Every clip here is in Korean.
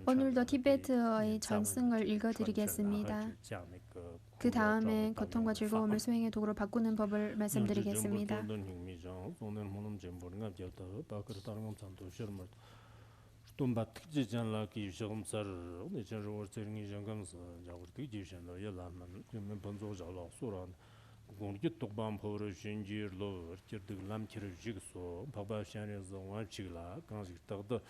오늘도 티베트어의 전승을 읽어드리겠습니다. 그 다음에 고통과 즐거움을 수행의 도구로 바꾸는 법을 말씀드리겠습니다. 공기 똑밤 포로 신지로 저득 남치를 지그소 바바샤네 zon와치라 강식 딱도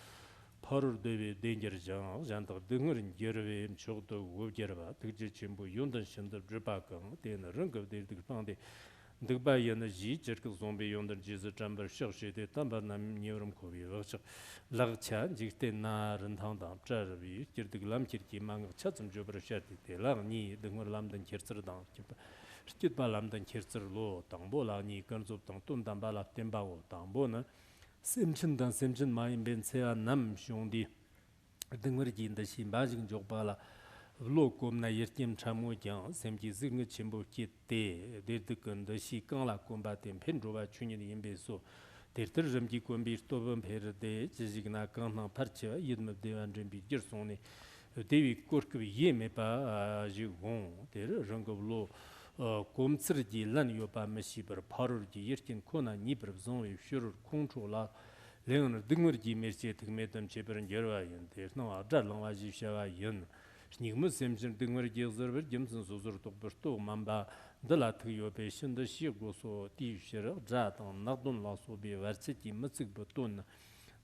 파르 데베 덴저장 잔도 등을 여르베 저도 우겨봐 특지 전부 용던 신들 드바강 데는 런거 데르드 방데 득바이는 지 저그 좀비 용던 지즈 잠버 셔시데 담바남 니오름 코비 버서 락차 지테 나른 당당 저르비 저득 남치르기 망 차쯤 줘버 셔티데 랑니 등을 람던 쳬르당 Shkit balam dan kirtsir lo tangbo la ni kanzub tang tun dan bala tenpa wo tangbo na semchin dan semchin mayin ben tsaya nam shiondi dengwar ji inda shi majing jok bala lo kom na yertim chamu jang semji zing chimbo ki te der de kan da shi kang la kom ba tem pen ro ba chunyin yin be so der ter jem ji kom bi to ban pher de jig na kang na parcha yidm de wan jem bi jir soni devi kork bi ye me pa ji gon der rang lo 곰츠르지 란 요바 메시버 파르지 이르킨 코나 니브르 존이 슈르 콩초라 레오너 등머지 메시 특메던 제버은 여와인 데스노 아달랑와지 샤와인 니무 셈진 등머지 저버 점슨 소소르 똑버스토 만바 달라트 요베 신더 시고소 디슈르 자탄 나돈 라소비 버치티 무츠 버톤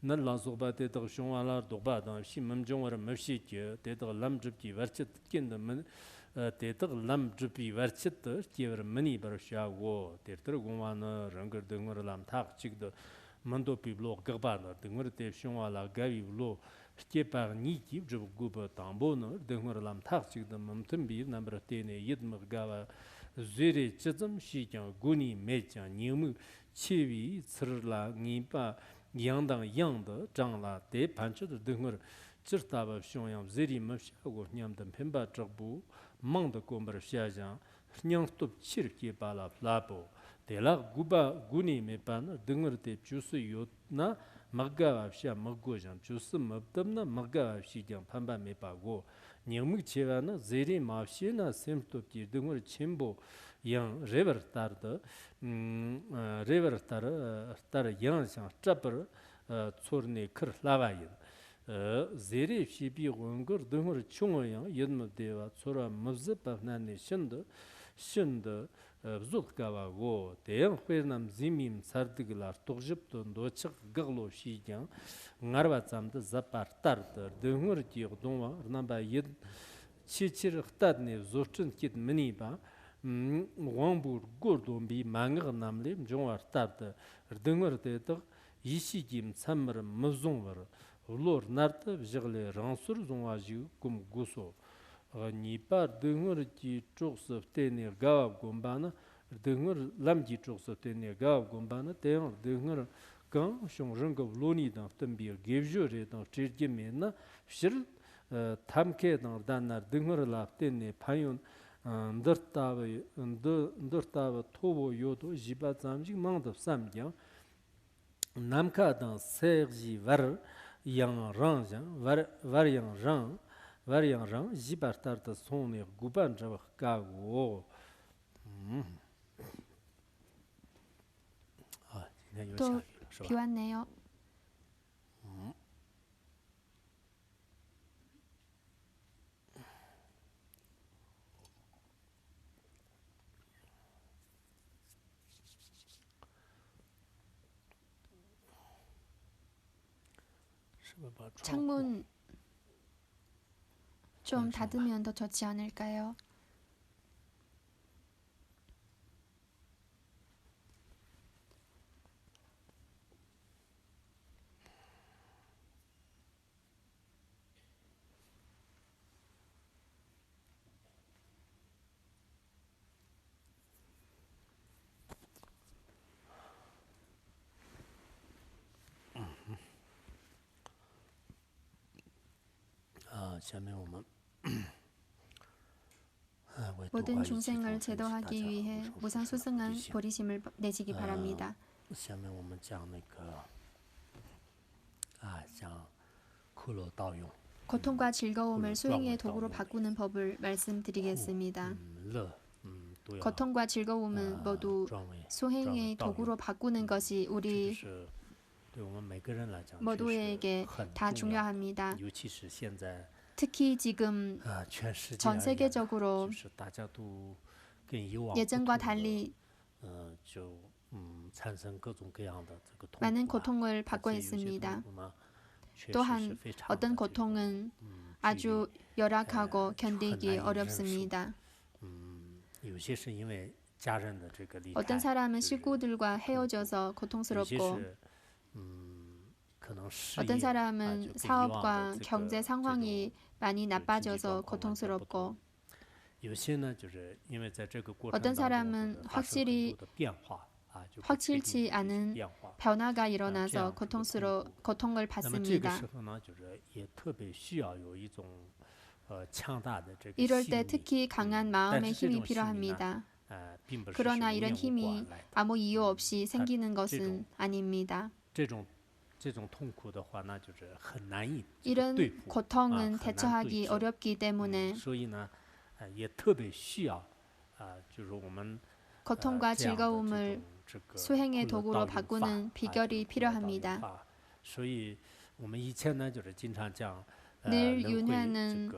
날 라소바테 더 쇼와라 도바다 심멈종어 머시지 데더 람줍지 버치 킨더 대덕 람주비 버치트 티버 머니 버샤고 데르 공와나 랑거 등어를 람탁 찍도 만도 비블로 거바나 등어를 대 쇼와라 가비블로 스케파 니기 주고버 담보노 등어를 람탁 찍도 맘틈비 넘버 테네 이드머가와 제리 쩨즘 시장 고니 메장 니무 치위 스르라 니바 양당 양더 장라 대 반초도 등어를 찌르다바 쇼양 제리 맙샤고 냠던 펜바 적부 망도 꼼버 샤장 냥스톱 치르기 발라 플라보 데라 구바 구니 메판 등어때 주스 요나 막가와 샤 먹고장 주스 맙덤나 막가와 시장 판바 메바고 냥무 제와나 제리 마시나 셈톱지 등어 침보 양 레버타르드 레버타르 타르 양상 잡버 초르네 크르 라바이 제리 시비 원거 등을 충어양 연무대와 소라 무즈바나니 신도 부족가와고 대형 회남 지밈 사르드글ар 똑집도 도착 가글로 시장 나르바잠도 자파르타르 등을 지역동와 나바 예 치치르 흩다네 조춘 킷 미니바 왕부 고르돔비 망거 남림 종와르타르 등을 대도 이시김 참르 무종버 Lor narta vjgle ransur zonwaji kum guso nipa dengor ji chokse tene gawa gombana dengor lamji chokse tene gawa gombana teng dengor kan shong rang loni da tambi gevjore da chirje mena shir tamke da danar dengor la tene payon ndortava tobo yodo jiba zamji mangda samja namka da serji var yang rang var yang rang jibartar da sonne guban jaba gago 또 비왔네요. 창문 좀 닫으면 더 좋지 않을까요? 모든 중생을 제도하기 위해 무상수승한 보리심을 내시기 바랍니다. 고통과 즐거움을 수행의 도구로 바꾸는 법을 말씀드리겠습니다. 고통과 즐거움은 모두 수행의 도구로 바꾸는 것이 우리 모두에게 다 중요합니다. 특히 지금 전 세계적으로 예전과 달리 많은 고통을 받고 있습니다. 또한 어떤 고통은 아주 열악하고 견디기 어렵습니다. 어떤 사람은 식구들과 헤어져서 고통스럽고 어떤 사람은 사업과 경제 상황이 많이 나빠져서 고통스럽고 어떤 사람은 확실치 않은 변화가 일어나서 고통을 받습니다. 이럴 때 특히 강한 마음의 힘이 필요합니다. 그러나 이런 힘이 아무 이유 없이 생기는 것은 아닙니다. 이런 고통은 대처하기 어렵기 때문에 고통과 즐거움을 수행의 도구로 바꾸는 비결이 필요합니다. 늘 윤회는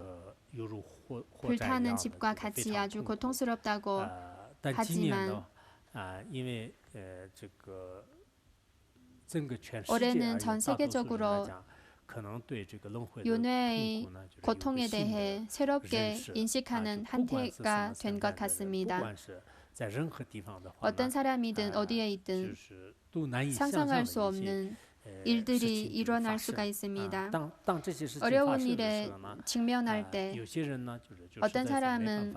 불타는 집과 같이 아주 고통스럽다고 하지만 올해는 전 세계적으로 윤회의 고통에 대해 새롭게 인식하는 한 해가 된 것 같습니다. 어떤 사람이든 어디에 있든 상상할 수 없는 일들이 일어날 수가 있습니다. 어려운 일에 직면할 때 어떤 사람은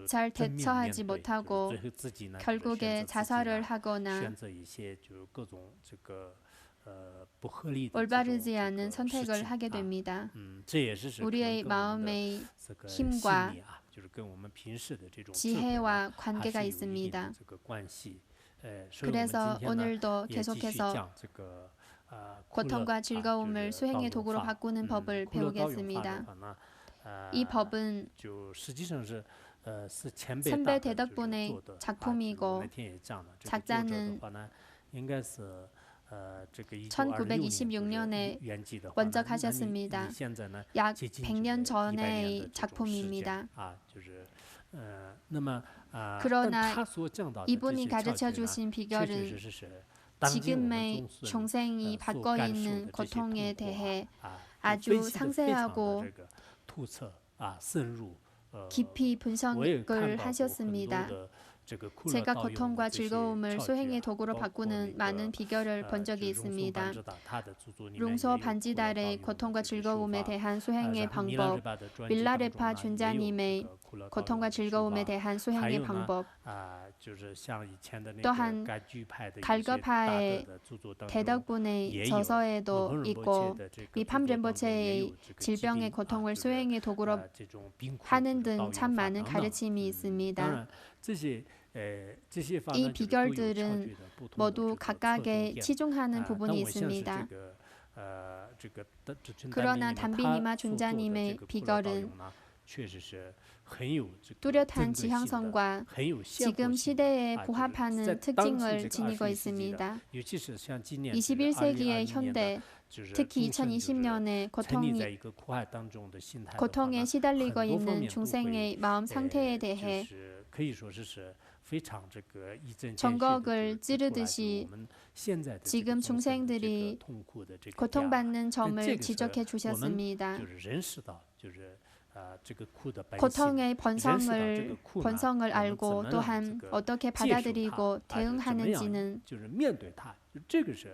잘 대처하지 못하고 결국에 자살을 하거나 올바르지 않은 선택을 하게 됩니다. 우리의 마음의 힘과 지혜와 관계가 있습니다. 그래서 오늘도 계속해서 고통과 즐거움을 수행의 도구로 바꾸는 법을 배우겠습니다. 이 법은 선배 대덕분의 작품이고 작자는 1926년에 원작하셨습니다. 약 100년 전의 작품입니다. 그러나 이분이 가르쳐 주신 비결은 지금의 중생이 받고 있는 고통에 대해 아주 상세하고 깊이 분석을 하셨습니다. 제가 고통과 즐거움을 수행의 도구로 바꾸는 많은 비결을 본 적이 있습니다. 룽소 반지달의 고통과 즐거움에 대한 수행의 방법, 밀라레파 준자님의 고통과 즐거움에 대한 수행의 방법, 또한 갈거파의 대덕분의 저서에도 있고 미팜 렘보체의 질병의 고통을 수행의 도구로 하는 등 참 많은 가르침이 있습니다. 이 비결들은 모두 각각에 치중하는 부분이 있습니다. 그러나 담비니마 준자님의 비결은 뚜렷한 지향성과 지금 시대에 부합하는 특징을 지니고 있습니다. 21세기의 현대, 특히 2020년에 고통에 시달리고 있는 중생의 마음 상태에 대해 전곡을 찌르듯이 지금 중생들이 고통받는 점을 지적해 주셨습니다. 고통의 본성을 알고 또한 어떻게 받아들이고 대응하는지는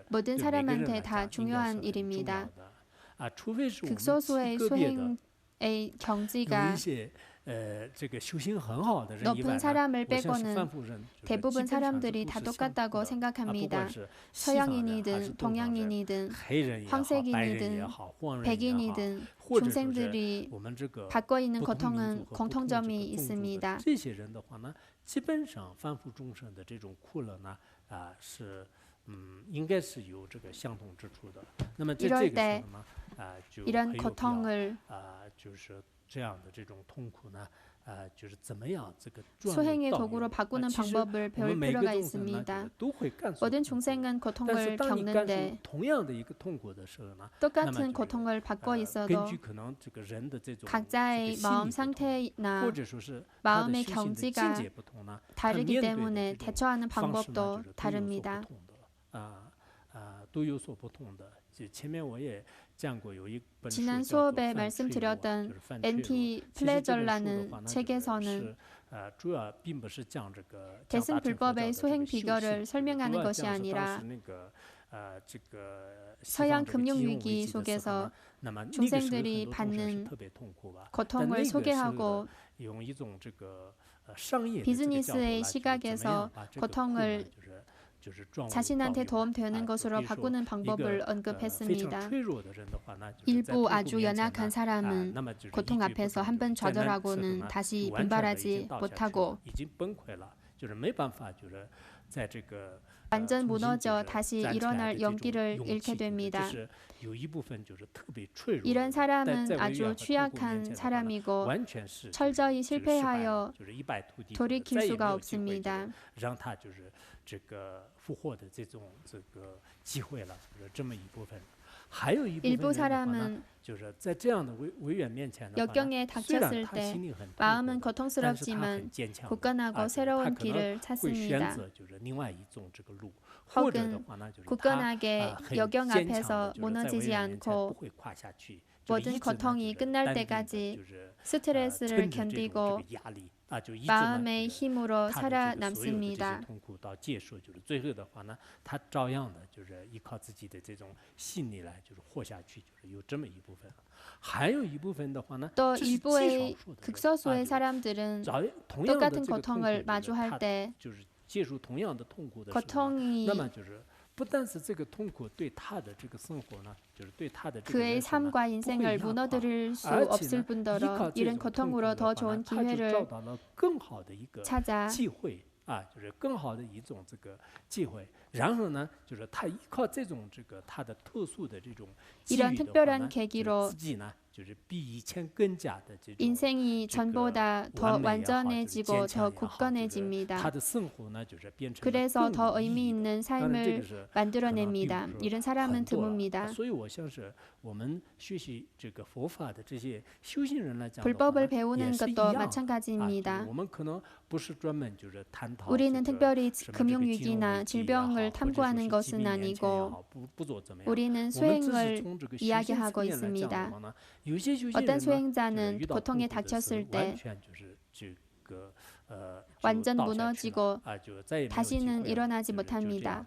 모든 사람한테 다 중요한 일입니다. 극소수의 수행의 경지가 높은 사람을 빼고는 대부분 사람들이 다 똑같다고 생각합니다. 서양인이든 동양인이든 황색인이든 백인이든 중생들이 받고 있는 고통은 공통점이 있습니다. 이럴 때 이런 고통을 수행의 도구로 바꾸는 방법을 배울 필요가 있습니다. 모든 중생은 고통을 겪는데 똑같은 고통을 받고 있어도 각자의 마음 상태나 마음의 경지가 다르기 때문에 대처하는 방법도 다릅니다. 지난 수업에 말씀드렸던 NT 플레저라는 책에서는 대승불법의 수행 비결을 설명하는 것이 아니라 서양 금융위기 속에서 중생들이 받는 고통을 소개하고 비즈니스의 시각에서 고통을 자신한테 도움되는 것으로 바꾸는 방법을 언급했습니다. 일부 아주 연약한 사람은 고통 앞에서 한 번 좌절하고는 다시 분발하지 못하고 완전 무너져 다시 일어날 용기를 잃게 됩니다. 이런 사람은 아주 취약한 사람이고 철저히 실패하여 돌이킬 수가 없습니다. 일부 사람은 역경에 닥쳤을 때 마음은 고통스럽지만 굳건하고 새로운 길을 찾습니다. 혹은 굳건하게 역경 앞에서 무너지지 않고 모든 고통이 끝날 때까지 스트레스를 견디고 마음의 힘으로 살아남습니다. 또 일부의 극소수의 사람들은 똑같은 고통을 마주할 때 고통이 그의 삶과 인생을 무너뜨릴 수 없을 뿐더러 이런 고통으로 더 좋은 기회를 찾아 이런 특별한 계기로 인생이 전보다 더 완전해지고 더 굳건해집니다. 그래서 더 의미 있는 삶을 만들어냅니다. 이런 사람은 드뭅니다. 불법을 배우는 것도 마찬가지입니다. 우리는 특별히 금융위기나 질병을 탐구하는 것은 아니고 우리는 수행을 이야기하고 있습니다. 어떤 수행자는 고통에 닥쳤을 때 완전 무너지고 다시는 일어나지 못합니다.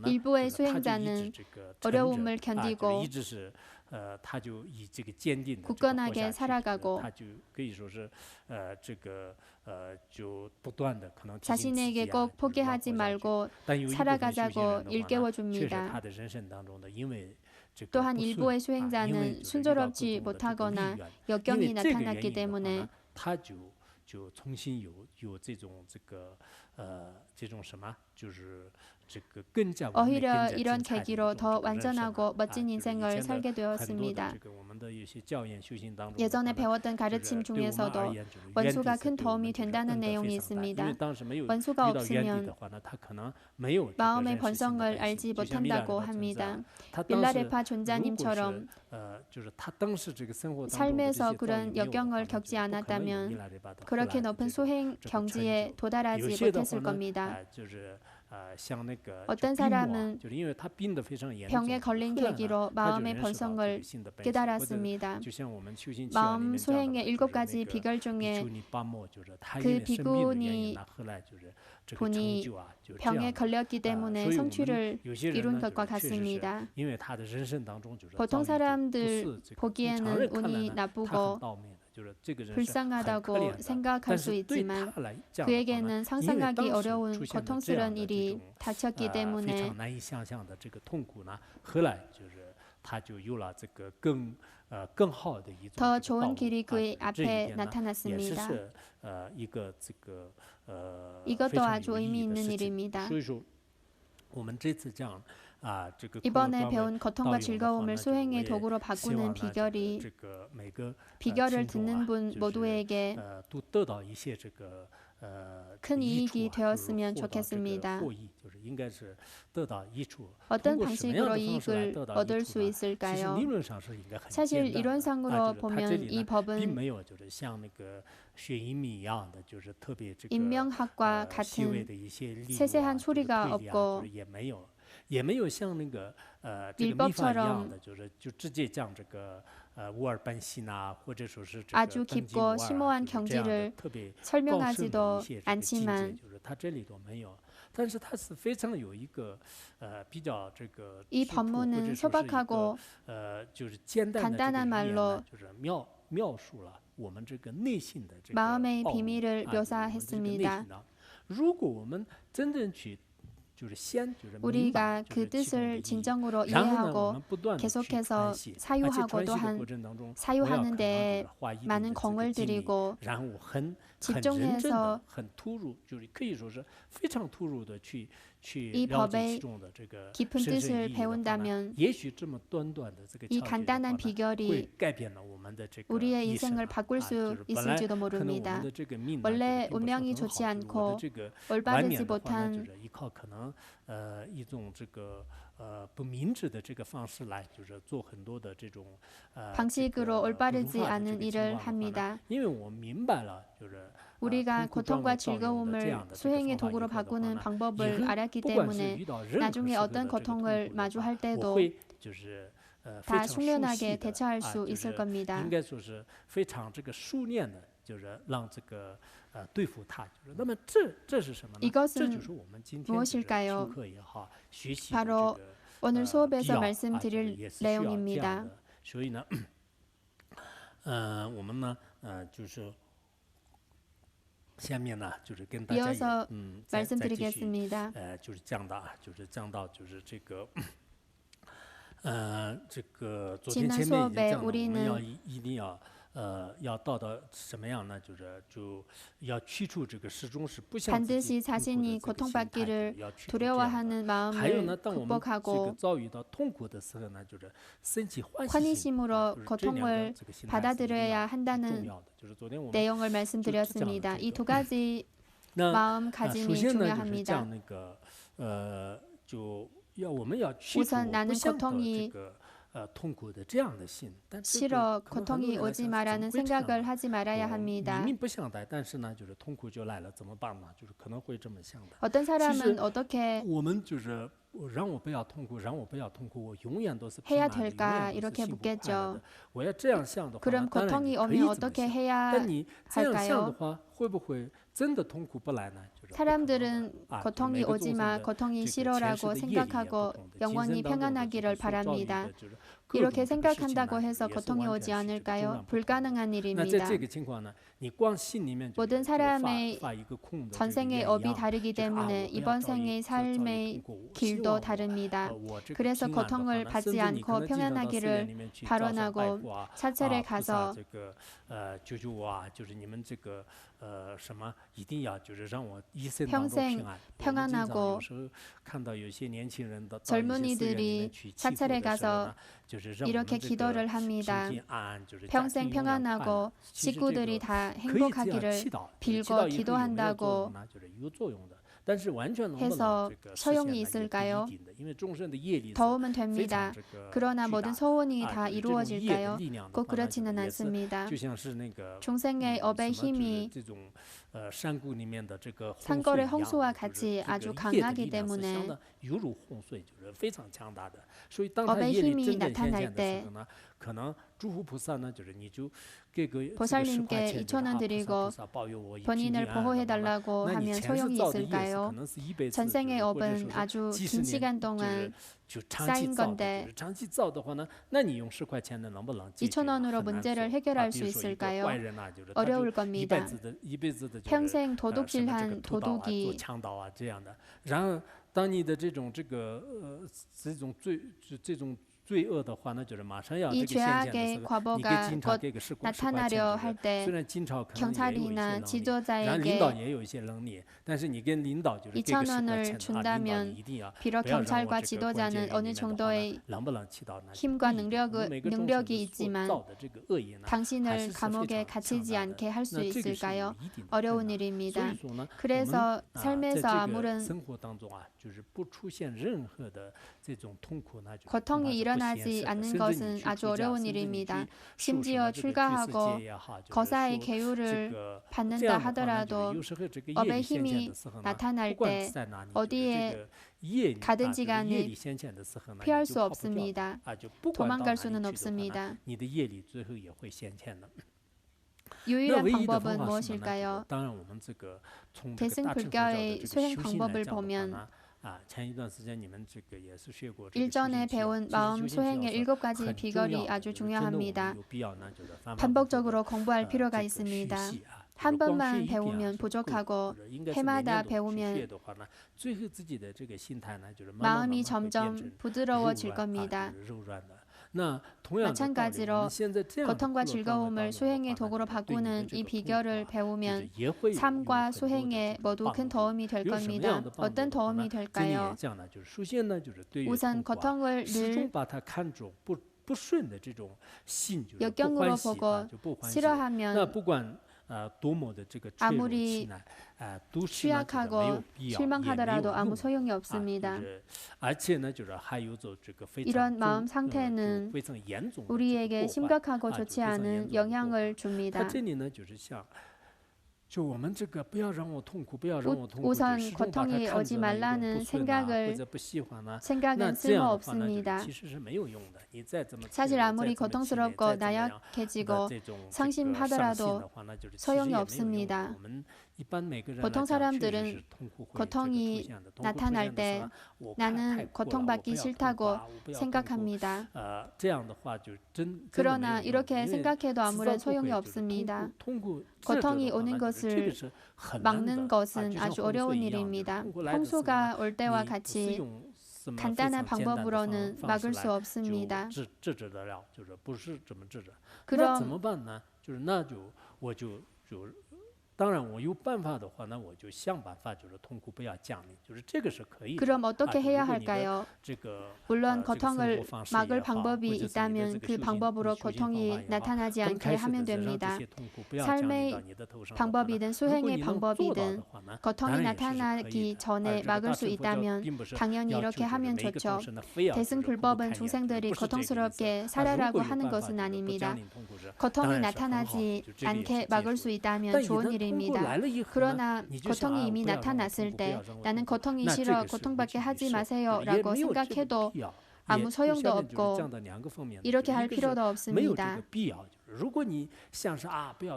일부의 수행자는 어려움을 견디고 굳건하게 살아가고 자신에게 꼭 포기하지 말고 살아가자고 일깨워줍니다. 또한 일부의 수행자는 순조롭지 못하거나 역경이 나타났기 때문에 오히려 이런 계기로 더 완전하고 멋진 인생을 살게 되었습니다. 예전에 배웠던 가르침 중에서도 원수가 큰 도움이 된다는 내용이 있습니다. 원수가 없으면 마음의 본성을 알지 못한다고 합니다. 밀라레파 존자님처럼 삶에서 그런 역경을 겪지 않았다면 그렇게 높은 수행 경지에 도달하지 못했을 겁니다. 어떤 사람은 병에 걸린 계기로 마음의 본성을 깨달았습니다. 마음 수행의 7가지 비결 중에 그 비구니 분이 병에 걸렸기 때문에 성취를 이룬 것과 같습니다. 보통 사람들 보기에는 운이 나쁘고 불쌍하다고 생각할 수 있지만更 상상하기 어려운 고통스러운 일이 닥쳤기 때문에 더 좋은 길이 그의 앞에 나타났습니다. 이것도 아주 의미 있는 일입니다. 이번에 배운 고통과 즐거움을 수행의 도구로 바꾸는 비결을 듣는 분 모두에게 큰 이익이 되었으면 좋겠습니다. 어떤 방식으로 이익을 얻을 수 있을까요? 사실 이론상으로 보면 이 법은 인명학과 같은 세세한 소리가 없고 밀법처럼 아주 깊고 심오한 경지를 설명하지도 않지만 이 법문은 소박하고 간단한 말로 마음의 비밀을 묘사했습니다. 우리가 그 뜻을 진정으로 이해하고 계속해서 사유하고 또한 사유하는 데에 많은 공을 들이고 집중해서 이 법의 깊은 뜻을 배운다면 이 간단한 비결이 우리의 인생을 바꿀 수 있을지도 모릅니다. 원래 운명이 좋지 않고 올바르지 못한 방식으로 올바르지 않은 일을 합니다. 우리가 고통과 즐거움을 수행의 도구로 바꾸는 방법을 알았기 때문에 나중에 어떤 고통을 마주할 때도 다 숙련하게 대처할 수 있을 겁니다. 이것은 무엇일까요? 바로 오늘 수업에서 말씀드릴 내용입니다. 이어서 말씀드리겠습니다. 지난 수업에 우리는 반드시 자신이 고통받기를 두려워하는 마음을 극복하고 환희심으로 고통을 받아들여야 한다는 내용을 말씀드렸습니다. 이 두 가지 마음가짐이 중요합니다. 우선 나는 고통이 싫어, 고통이 오지 마라는 생각을 하지 말아야 합니다. 어떤 사람은 어떻게 해야 될까 이렇게 묻겠죠. 그럼 고통이 오면 어떻게 해야 할까요? 사람들은 고통이 오지 마, 고통이 싫어라고 생각하고 영원히 평안하기를 바랍니다. 이렇게 생각한다고 해서 고통이 오지 않을까요? 불가능한 일입니다. 모든 사람의 전생의 업이 다르기 때문에 이번 생의 삶의 길도 다릅니다. 그래서 고통을 받지 않고 평안하기를 발언하고 사찰에 가서 평생 평안하고 젊은이들이 사찰에 가서 이렇게 기도를 합니다. 평생 평안하고 식구들이 다 행복하기를 빌고 기도한다고 해서 소용이 있을까요? 도움은 됩니다. 그러나 모든 소원이 다 이루어질까요? 꼭 그렇지는 않습니다. 중생의 업의 힘이 산골의 홍수와 같이 아주 강하기 때문에 업의 힘이 나타날 때 보살님께 2,000원 드리고 본인을 보호해달라고 하면 소용이 있을까요? 전생의 업은 아주 긴 시간 동안 쌓인 건데 2,000원으로 문제를 해결할 수 있을까요? 어려울 겁니다. 평생 도둑질한 도둑이 이 죄악의 과보가 곧 나타나려 할 때 경찰이나 지도자에게 2,000원을 준다면 비록 경찰과 지도자는 어느 정도의 힘과 능력이 있지만 당신을 감옥에 갇히지 않게 할 수 있을까요? 어려운 일입니다. 그래서 삶에서 아무런 고통이 일어나지 않는 것은 아주 어려운 일입니다. 심지어 출가하고 거사의 계율을 받는다 하더라도 업의 힘이 나타날 때 어디에 가든지 간에 피할 수 없습니다. 도망갈 수는 없습니다. 유일한 방법은 무엇일까요? 대승불교의 수행 방법을 보면 일전에 배운 마음 소행의 7가지 비결이 아주 중요합니다. 반복적으로 공부할 필요가 있습니다. 한 번만 배우면 부족하고 해마다 배우면 마음이 점점 부드러워질 겁니다. 마찬가지로 고통과 즐거움을 수행의 도구로 바꾸는 이 비결을 배우면 삶과 수행에 모두 큰 도움이 될 겁니다. 어떤 도움이 될까요? 우선 고통을 늘 역경으로 보고 싫어하면 아무리 취약하고 실망하더라도 아무 소용이 없습니다. 이런 마음 상태는 우리에게 심각하고 좋지 않은 영향을 줍니다. 우선 고통이 오지 말라는 생각은 쓸모없습니다. 사실 아무리 고통스럽고 나약해지고 상심하더라도 소용이 없습니다. 보통 사람들은 고통이 나타날 때 나는 고통받기 싫다고 생각합니다. 그러나 이렇게 생각해도 아무런 소용이 없습니다. 고통이 오는 것을 막는 것은 아주 어려운 일입니다. 홍수가 올 때와 같이 간단한 방법으로는 막을 수 없습니다. 그럼 그럼 어떻게 해야 할까요? 물론 고통을 막을 방법이 있다면 그 방법으로 고통이 나타나지 않게 하면 됩니다. 삶의 방법이든 수행의 방법이든 고통이 나타나기 전에 막을 수 있다면 당연히 이렇게 하면 좋죠. 대승불법은 중생들이 고통스럽게 살아라고 하는 것은 아닙니다. 고통이 나타나지 않게 막을 수 있다면 좋은 일입니다. 그러나 고통이 이미 나타났을 때 나는 고통이 싫어, 고통받게 하지 마세요 라고 생각해도 아무 소용도 없고 이렇게 할 필요도 없습니다.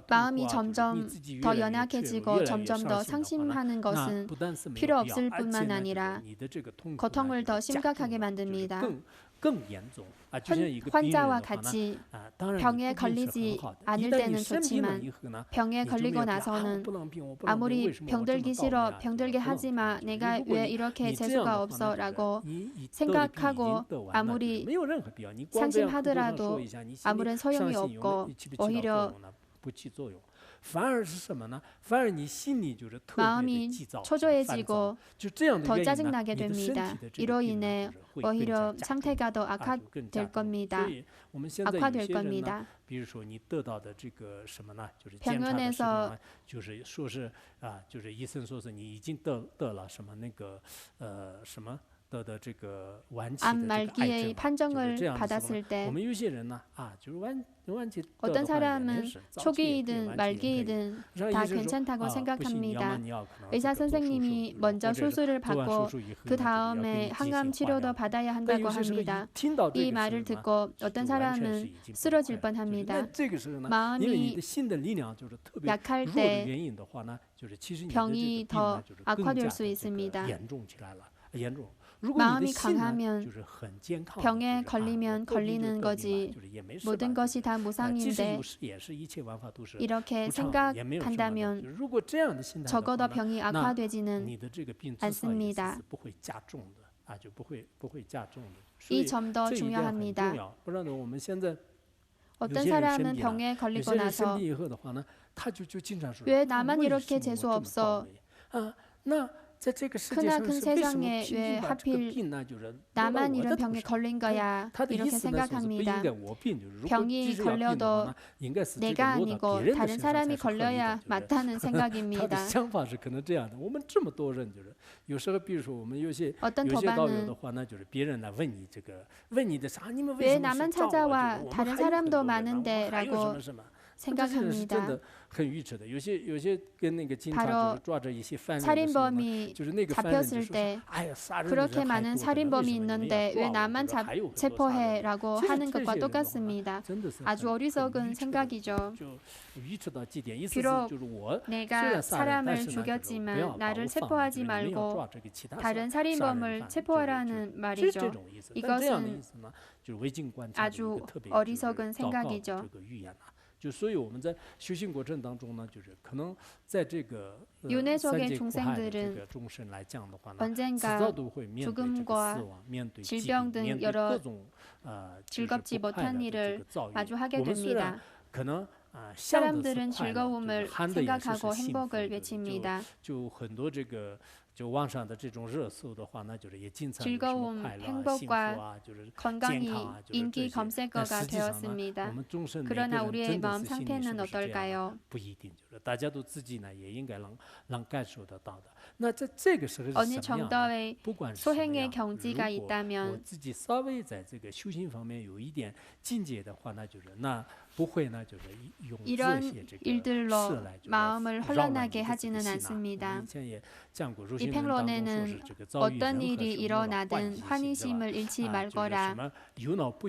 마음이 점점 더 연약해지고 점점 더 상심하는 것은 필요 없을 뿐만 아니라 고통을 더 심각하게 만듭니다. 환자와 같이 병에 걸리지 않을 때는 좋지만 병에 걸리고 나서는 아무리 병들기 싫어, 병들게 하지 마, 내가 왜 이렇게 재수가 없어 라고 생각하고 아무리 상심하더라도 아무런 소용이 없고 오히려 마음이 초조해지고 더 짜증나게 됩니다. 이로 인해 오히려 상태가 더 악화될 겁니다. 병원에서 암 말기의 판정을 받았을 때 어떤 사람은 초기이든 말기이든 다 괜찮다고 생각합니다. 의사 선생님이 먼저 수술을 받고 그 다음에 항암 치료도 받아야 한다고 합니다. 이 말을 듣고 어떤 사람은 쓰러질 뻔합니다. 마음이 약할 때 병이 더 악화될 수 있습니다. 마음이 강하면 병에 걸리면 걸리는 거지 모든 것이 다 무상인데 이렇게 생각한다면 적어도 병이 악화되지는 않습니다. 이 점도 중요합니다. 어떤 사람은 병에 걸리고 나서 왜 나만 이렇게 재수 없어? 크나큰 세상에 왜 하필 나만 이런 병에 걸린 거야? 이렇게 생각합니다. 병이 걸려도 내가 아니고 다른 사람이 걸려야 맞다는 생각입니다. 어떤 도반은 왜 나만 찾아와? 다른 사람도 많은데 라고 생각합니다. 바로 살인범이 잡혔을 때 그렇게 많은 살인범이 있는데 왜 나만 체포해? 라고 하는 것과 똑같습니다. 아주 어리석은 생각이죠. 비록 내가 사람을 죽였지만 나를 체포하지 말고 다른 살인범을 체포하라는 말이죠. 이것은 아주 어리석은 생각이죠. 所以我们在修行过程当中呢，就是可能在这个 윤회속의 중생들은 언젠가 죽음과 질병 등 여러 즐겁지 못한 일을 마주하게 됩니다. 사람들은 즐거움을 생각하고 행복을 외칩니다. 즐거움, 행복과 건강이 인기 검색어가 되었습니다. 그러나 우리의 마음 상태는 어떨까요? 어느 정도의 소행의 경지가 있다면 이런 일들로 마음을 혼란하게 하지는 않습니다. 이 평론에는 어떤 일이 일어나든 환희심을 잃지 말거라.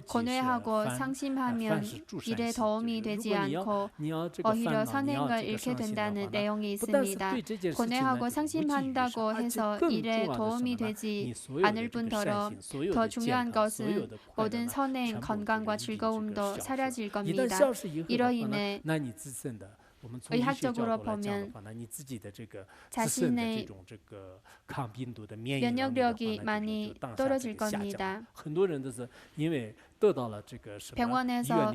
고뇌하고 상심하면 일에 도움이 되지 않고 오히려 선행을 잃게 된다는 내용이 있습니다. 고뇌하고 상심한다고 해서 일에 도움이 되지 않을 뿐더러 더 중요한 것은 모든 선행, 건강과 즐거움도 사라질 겁니다. 이로 인해 의학적으로 보면 자신의 면역력이 많이 떨어질 겁니다. 병원에서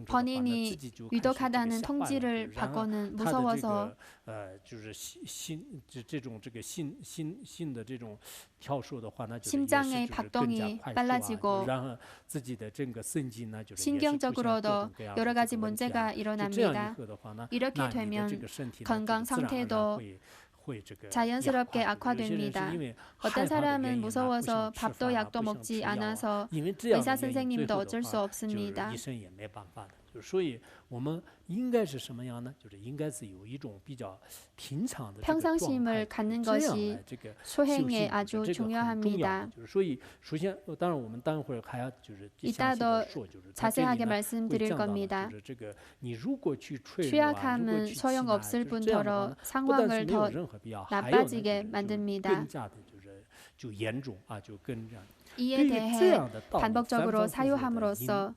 본인이 위독하다는 통지를 받고는 무서워서 심장의 박동이 빨라지고 신경적으로도 여러 가지 문제가 일어납니다. 이렇게 되면 건강 상태도 자연스럽게 악화됩니다. 어떤 사람은 무서워서 밥도 약도 먹지 않아서 의사 선생님도 어쩔 수 없습니다. 평상심을 갖는 것이 소행에 아주 중요합니다. 이따도 자세하게 말씀드릴 겁니다. 취약함은 소용없을 뿐더러 상황을 더 나빠지게 만듭니다. 이에 대해 반복적으로 사유함으로써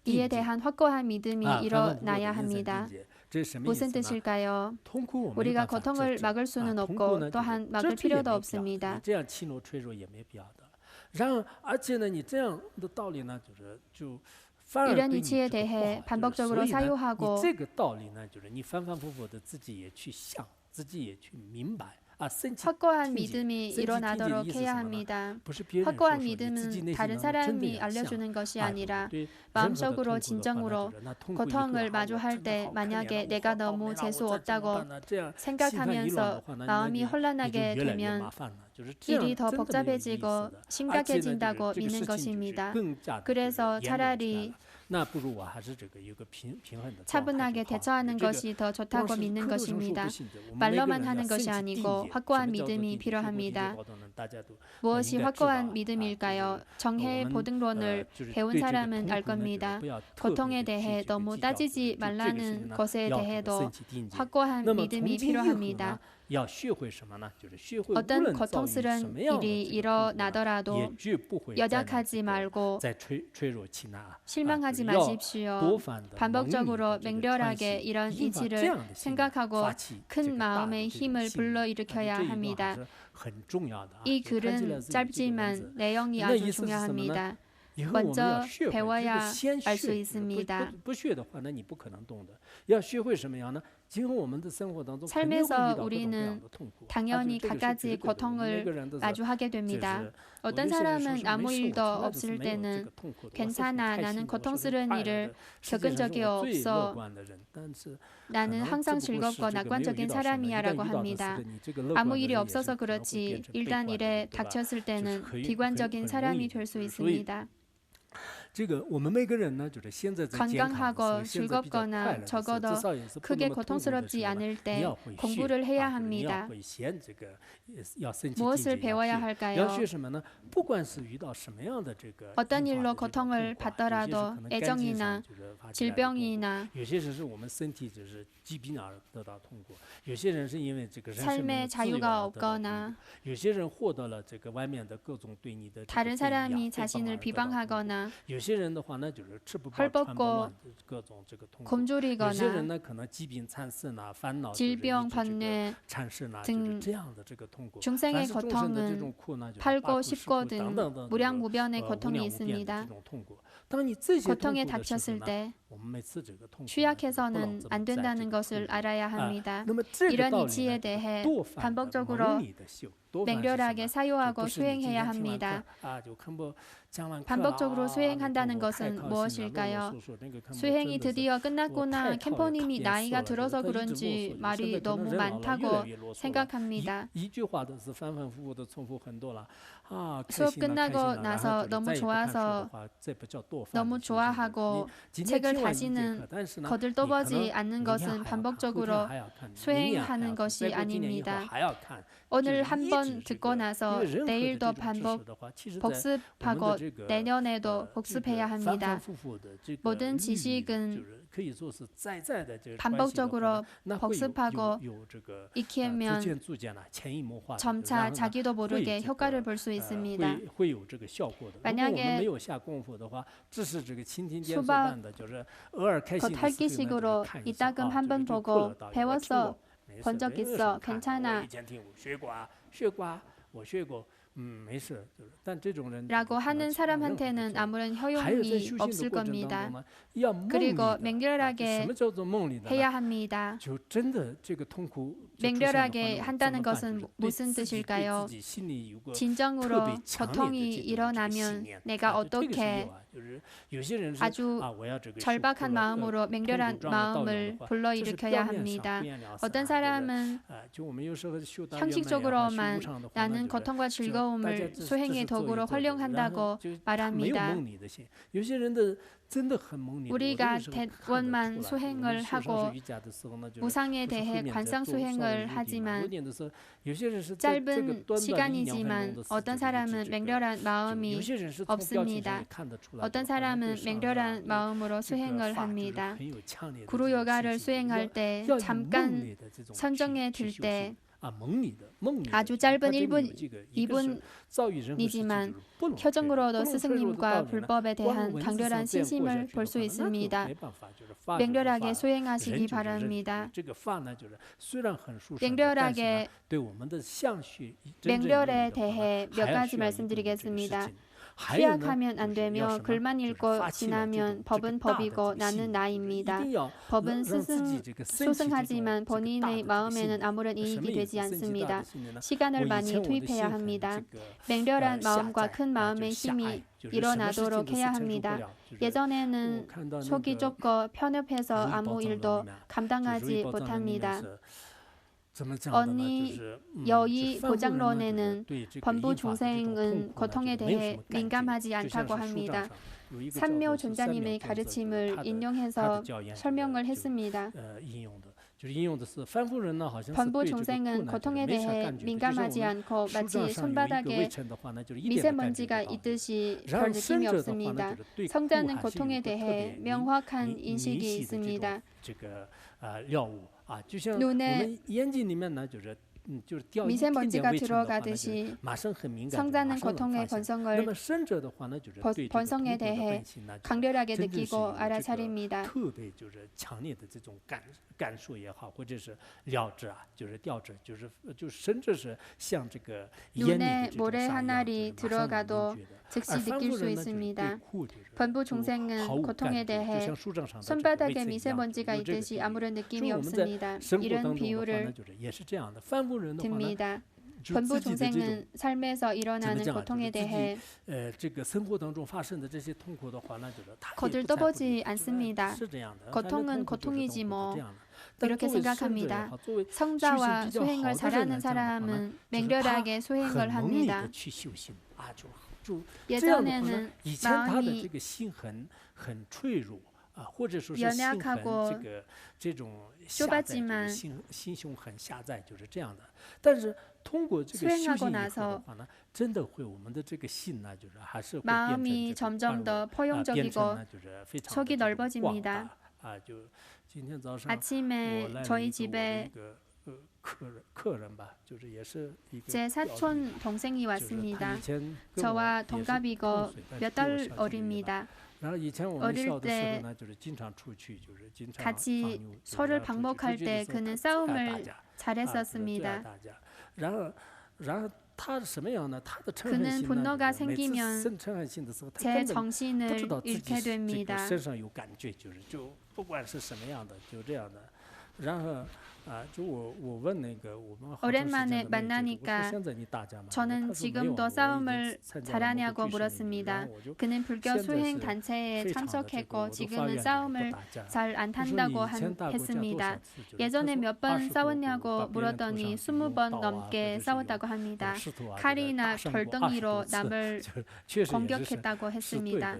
이에 대한 확고한 믿음이 일어나야 합니다. 무슨 뜻일까요? 우리가 고통을 막을 수는 없고 또한 막을 필요도 없습니다. 이런 이치에 대해 반복적으로 사유하고 확고한 믿음이 일어나도록 해야 합니다. 확고한 믿음은 다른 사람이 알려주는 것이 아니라 마음속으로 진정으로 고통을 마주할 때 만약에 내가 너무 재수 없다고 생각하면서 마음이 혼란하게 되면 일이 더 복잡해지고 심각해진다고 믿는 것입니다. 그래서 차라리 차분하게 대처하는 것이 더 좋다고 믿는 것입니다. 말로만 하는 것이 아니고 확고한 믿음이 필요합니다. 무엇이 확고한 믿음일까요? 정해 보등론을 배운 사람은 알 겁니다. 고통에 대해 너무 따지지 말라는 것에 대해도 확고한 믿음이 필요합니다. 어떤 고통스러운 일이 일어나더라도 연약하지 말고 실망하지 마십시오. 반복적으로 맹렬하게 이런 이치를 생각하고 큰 마음의 힘을 불러일으켜야 합니다. 이 글은 짧지만 내용이 아주 중요합니다. 먼저 배워야 알 수 있습니다. 삶에서 우리는 당연히 갖가지 고통을 마주하게 됩니다. 어떤 사람은 아무 일도 없을 때는 괜찮아, 나는 고통스러운 일을 겪은 적이 없어, 나는 항상 즐겁고 낙관적인 사람이야 라고 합니다. 아무 일이 없어서 그렇지 일단 일에 닥쳤을 때는 비관적인 사람이 될 수 있습니다. 건강하고 즐겁거나 적어도 크게 고통스럽지 않을 때 공부를 해야 합니다. 무엇을 배워야 할까요? 어떤 일로 고통을 받더라도 애정이나 질병이나 삶의 자유가 없거나 다른 사람이 자신을 비방하거나 헐벗고 굶주리거나 질병, 번뇌 등 중생의 고통은 팔고 씹고 등 무량무변의 고통이 있습니다. 고통에 닥쳤을 때 취약해서는 안 된다는 것을 알아야 합니다. 이런 이치에 대해 반복적으로 맹렬하게 사유하고 수행해야 합니다. 반복적으로 수행한다는 것은 무엇일까요? 수행이 드디어 끝났구나. 캠퍼님이 나이가 들어서 그런지 말이 너무 많다고 생각합니다. 수업 끝나고 나서 너무 좋아서 너무 좋아하고 책을 다시는 거들떠보지 않는 것은 반복적으로 수행하는 것이 아닙니다. 오늘 한번 듣고 나서 내일도 복습하고 내년에도 복습해야 합니다. 모든 지식은 반복적으로 복습하고 익히면 점차 자기도 모르게 효과를 볼 수 있습니다. 만약에 수박 겉핥기식으로 이따금 한번 보고 배웠어, 본 적 있어, 괜찮아 라고 하는 사람한테는 아무런 효용이 없을 겁니다. 그리고 맹렬하게 해야 합니다. 맹렬하게 한다는 것은 무슨 뜻일까요? 진정으로 고통이 일어나면 내가 어떻게 아주 절박한 마음으로 맹렬한 마음을 불러일으켜야 합니다. 어떤 사람은 형식적으로만 나는 고통과 즐거움을 수행의 도구로 활용한다고 말합니다. 우리가 대원만 수행을 하고 무상에 대해 관상 수행을 하지만 짧은 시간이지만 어떤 사람은 맹렬한 마음이 없습니다. 어떤 사람은 맹렬한 마음으로 수행을 합니다. 구루 요가를 수행할 때 잠깐 선정에 들 때 아주 짧은 1분, 2분이지만 표정으로도 스승님과 불법에 대한 강렬한 신심을 볼 수 있습니다. 맹렬하게 수행하시기 바랍니다. 맹렬에 대해 몇 가지 말씀드리겠습니다. 취약하면 안 되며 글만 읽고 지나면 법은 법이고 나는 나입니다. 법은 스승하지만 본인의 마음에는 아무런 이익이 되지 않습니다. 시간을 많이 투입해야 합니다. 맹렬한 마음과 큰 마음의 힘이 일어나도록 해야 합니다. 예전에는 속이 좁고 편협해서 아무 일도 감당하지 못합니다. 언니 여의 보장론에는 범부 중생은 고통에 대해 민감하지 않다고 합니다. 산묘 존자님의 가르침을 인용해서 설명을 했습니다. 범부 중생은 고통에 대해 민감하지 않고 마치 손바닥에 미세먼지가 있듯이 별 느낌이 없습니다. 성자는 고통에 대해 명확한 인식이 있습니다. 눈에 미세먼지가 들어가듯이 성자는 고통의 번성에 대해 강렬하게 느끼고 알아차립니다. 눈에 모래 한 알이 들어가도 즉시 느낄 수 있습니다. 번부 중생은 고통에 대해 손바닥에 미세먼지가 있듯이 아무런 느낌이 없습니다. 이런 비유를 듭니다. 번부 중생은 삶에서 일어나는 고통에 대해 거들떠보지 않습니다. 고통은 고통이지 뭐 이렇게 생각합니다. 성자와 수행을 잘하는 사람은 맹렬하게 수행을 합니다. 예전에는 마음이 연약하고 좁았지만 수행하고 나서 마음이 점점 더 포용적이고 속이 넓어집니다. 아침에 저희 집에 제 사촌 동생이 왔습니다. 저와 동갑이고 몇 달 어립니다. 어릴 때 같이 서로를 방목할 때 그는 싸움을 잘했었습니다. 그는 분노가 생기면 제 정신을 잃게 됩니다. 오랜만에 만나니까 저는 지금도 싸움을 잘하냐고 물었습니다. 그는 불교 수행 단체에 참석했고 지금은 싸움을 잘 안 한다고 했습니다. 예전에 몇 번 싸웠냐고 물었더니 20번 넘게 싸웠다고 합니다. 칼이나 돌덩이로 남을 공격했다고 했습니다.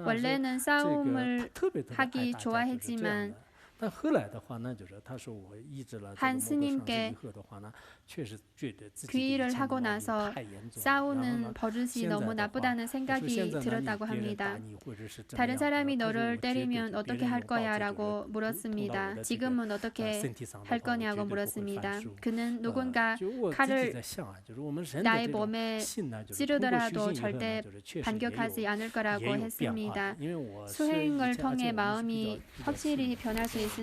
원래는 싸움을 하기 좋아했지만 한 스님께 귀의를 하고 나서 싸우는 버릇이 너무 나쁘다는 생각이 들었다고 합니다. 다른 사람이 너를 때리면 어떻게 할 거야? 라고 물었습니다. 지금은 어떻게 할 거냐고 물었습니다. 그는 누군가 칼을 나의 몸에 찌르더라도 절대 반격하지 않을 거라고 했습니다. 수행을 통해 마음이 확실히 변할 수 있습니다.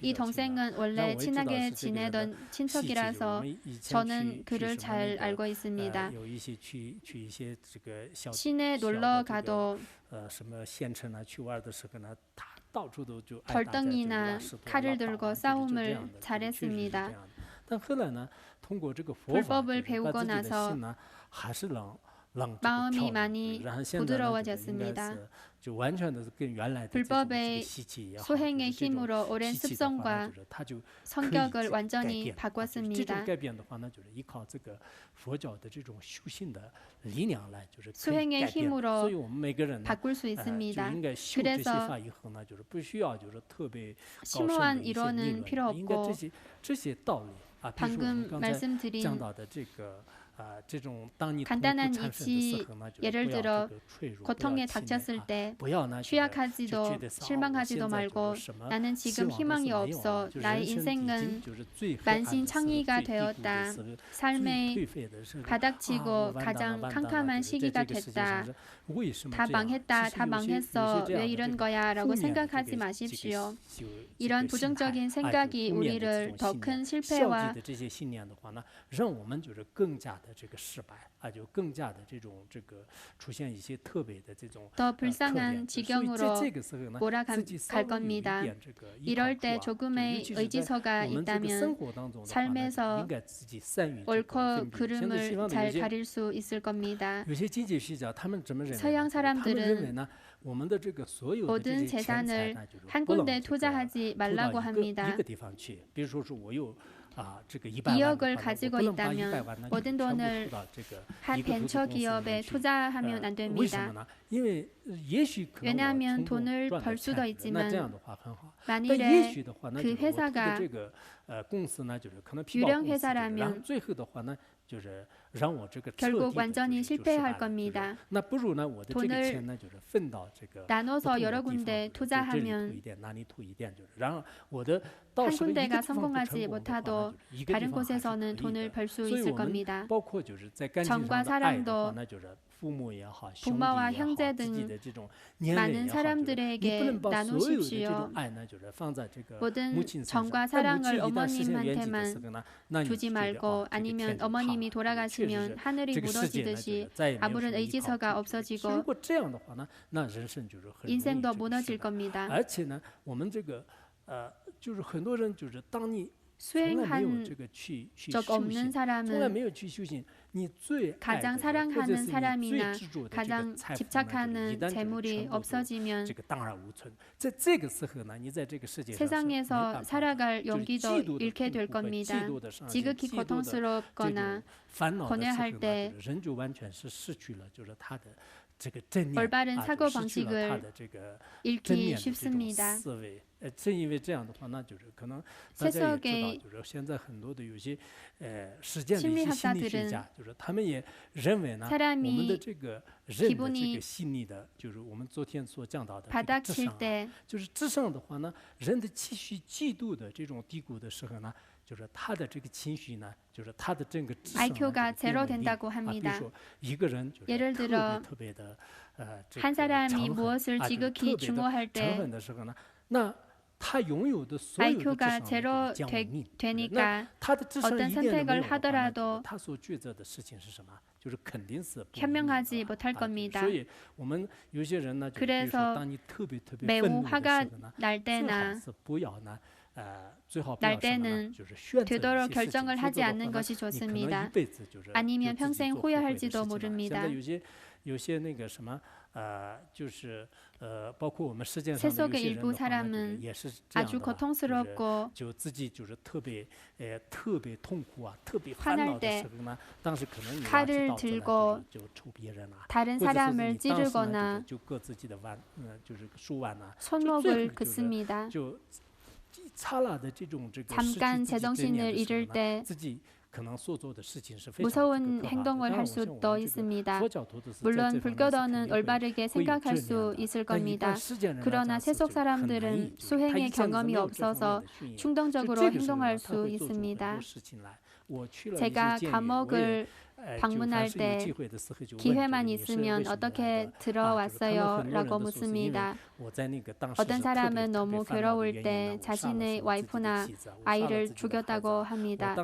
이 동생은 원래 친하게 지내던 친척이라서 저는 그를 잘 알고 있습니다. 시내 놀러 가도 벌덩이나 칼을 들고 싸움을 잘했습니다. 불법을 배우고 나서 마음이 많이 부드러워졌습니다. 불법의 수행의 힘으로 오랜 습성과 성격을 완전히 바꿨습니다. 수행의 힘으로 바꿀 수 있습니다. 그래서 심오한 이론은 필요 없고 방금 말씀드린 간단한 이치, 예를 들어 고통에 닥쳤을 때 취약하지도 실망하지도 말고 나는 지금 희망이 없어. 나의 인생은 만신창이가 되었다. 삶의 바닥치고 가장 캄캄한 시기가 됐다. 다 망했다. 다 망했어. 왜 이런 거야? 라고 생각하지 마십시오. 이런 부정적인 생각이 우리를 더 큰 실패와 더 불쌍한 지경으로 몰아갈 겁니다. 이럴 때 조금의 의지서가 있다면 삶에서 옳고 그름을 잘 가릴 수 있을 겁니다. 서양 사람들은 모든 재산을 한 군데 투자하지 말라고 합니다. 2억을 가지고 있다면 모든 돈을 한 벤처기업에 투자하면 안 됩니다. 왜냐하면 돈을 벌 수도 있지만 만일에 그 회사가 유령 회사라면 결국 완전히 실패할 겁니다. 돈을 나눠서 여러 군데 투자하면 한 군데가 성공하지 못하도 다른 곳에서는 돈을 벌 수 있을 겁니다. 정과 사랑도 부모와 형제 등 많은 사람들에게 나누십시오. 모든 정과 사랑을 어머님한테만 주지 말고 아니면 어머님이 돌아가시면 하늘이 무너지듯이 아무런 의지서가 없어지고 인생도 무너질 겁니다. 수행한 적 없는 사람은 가장 사랑하는 사람이나 가장 집착하는 재물이 없어지면 세상에서 살아갈 용기도 잃게 될 겁니다. 지극히 고통스럽거나 고뇌할 때 올바른 사고방식을 잃기 쉽습니다. 세속의 심리학자들은 사람이 기분이 바닥칠 때 IQ가 제로 된다고 합니다. 예를 들어 한 사람이 무엇을 지극히 중요할 때 IQ가 제로 되니까 어떤 선택을 하더라도 현명하지 못할 겁니다. 그래서 매우 화가 날 때는 되도록 결정을 하지 않는 것이 좋습니다. 아니면 평생 후회할지도 모릅니다. 세속의 일부 사람은 아주 고통스럽고 화날 때 칼을 들고 다른 사람을 찌르거나 손목을 긋습니다. 잠깐 제정신을 잃을 때 무서운 행동을 할 수도 있습니다. 물론 불교도는 올바르게 생각할 수 있을 겁니다. 그러나 세속 사람들은 수행의 경험이 없어서 충동적으로 행동할 수 있습니다. 제가 감옥을 방문할 때 기회만 있으면 어떻게 들어왔어요? 라고 묻습니다. 어떤 사람은 너무 괴로울 때 자신의 와이프나 아이를 죽였다고 합니다.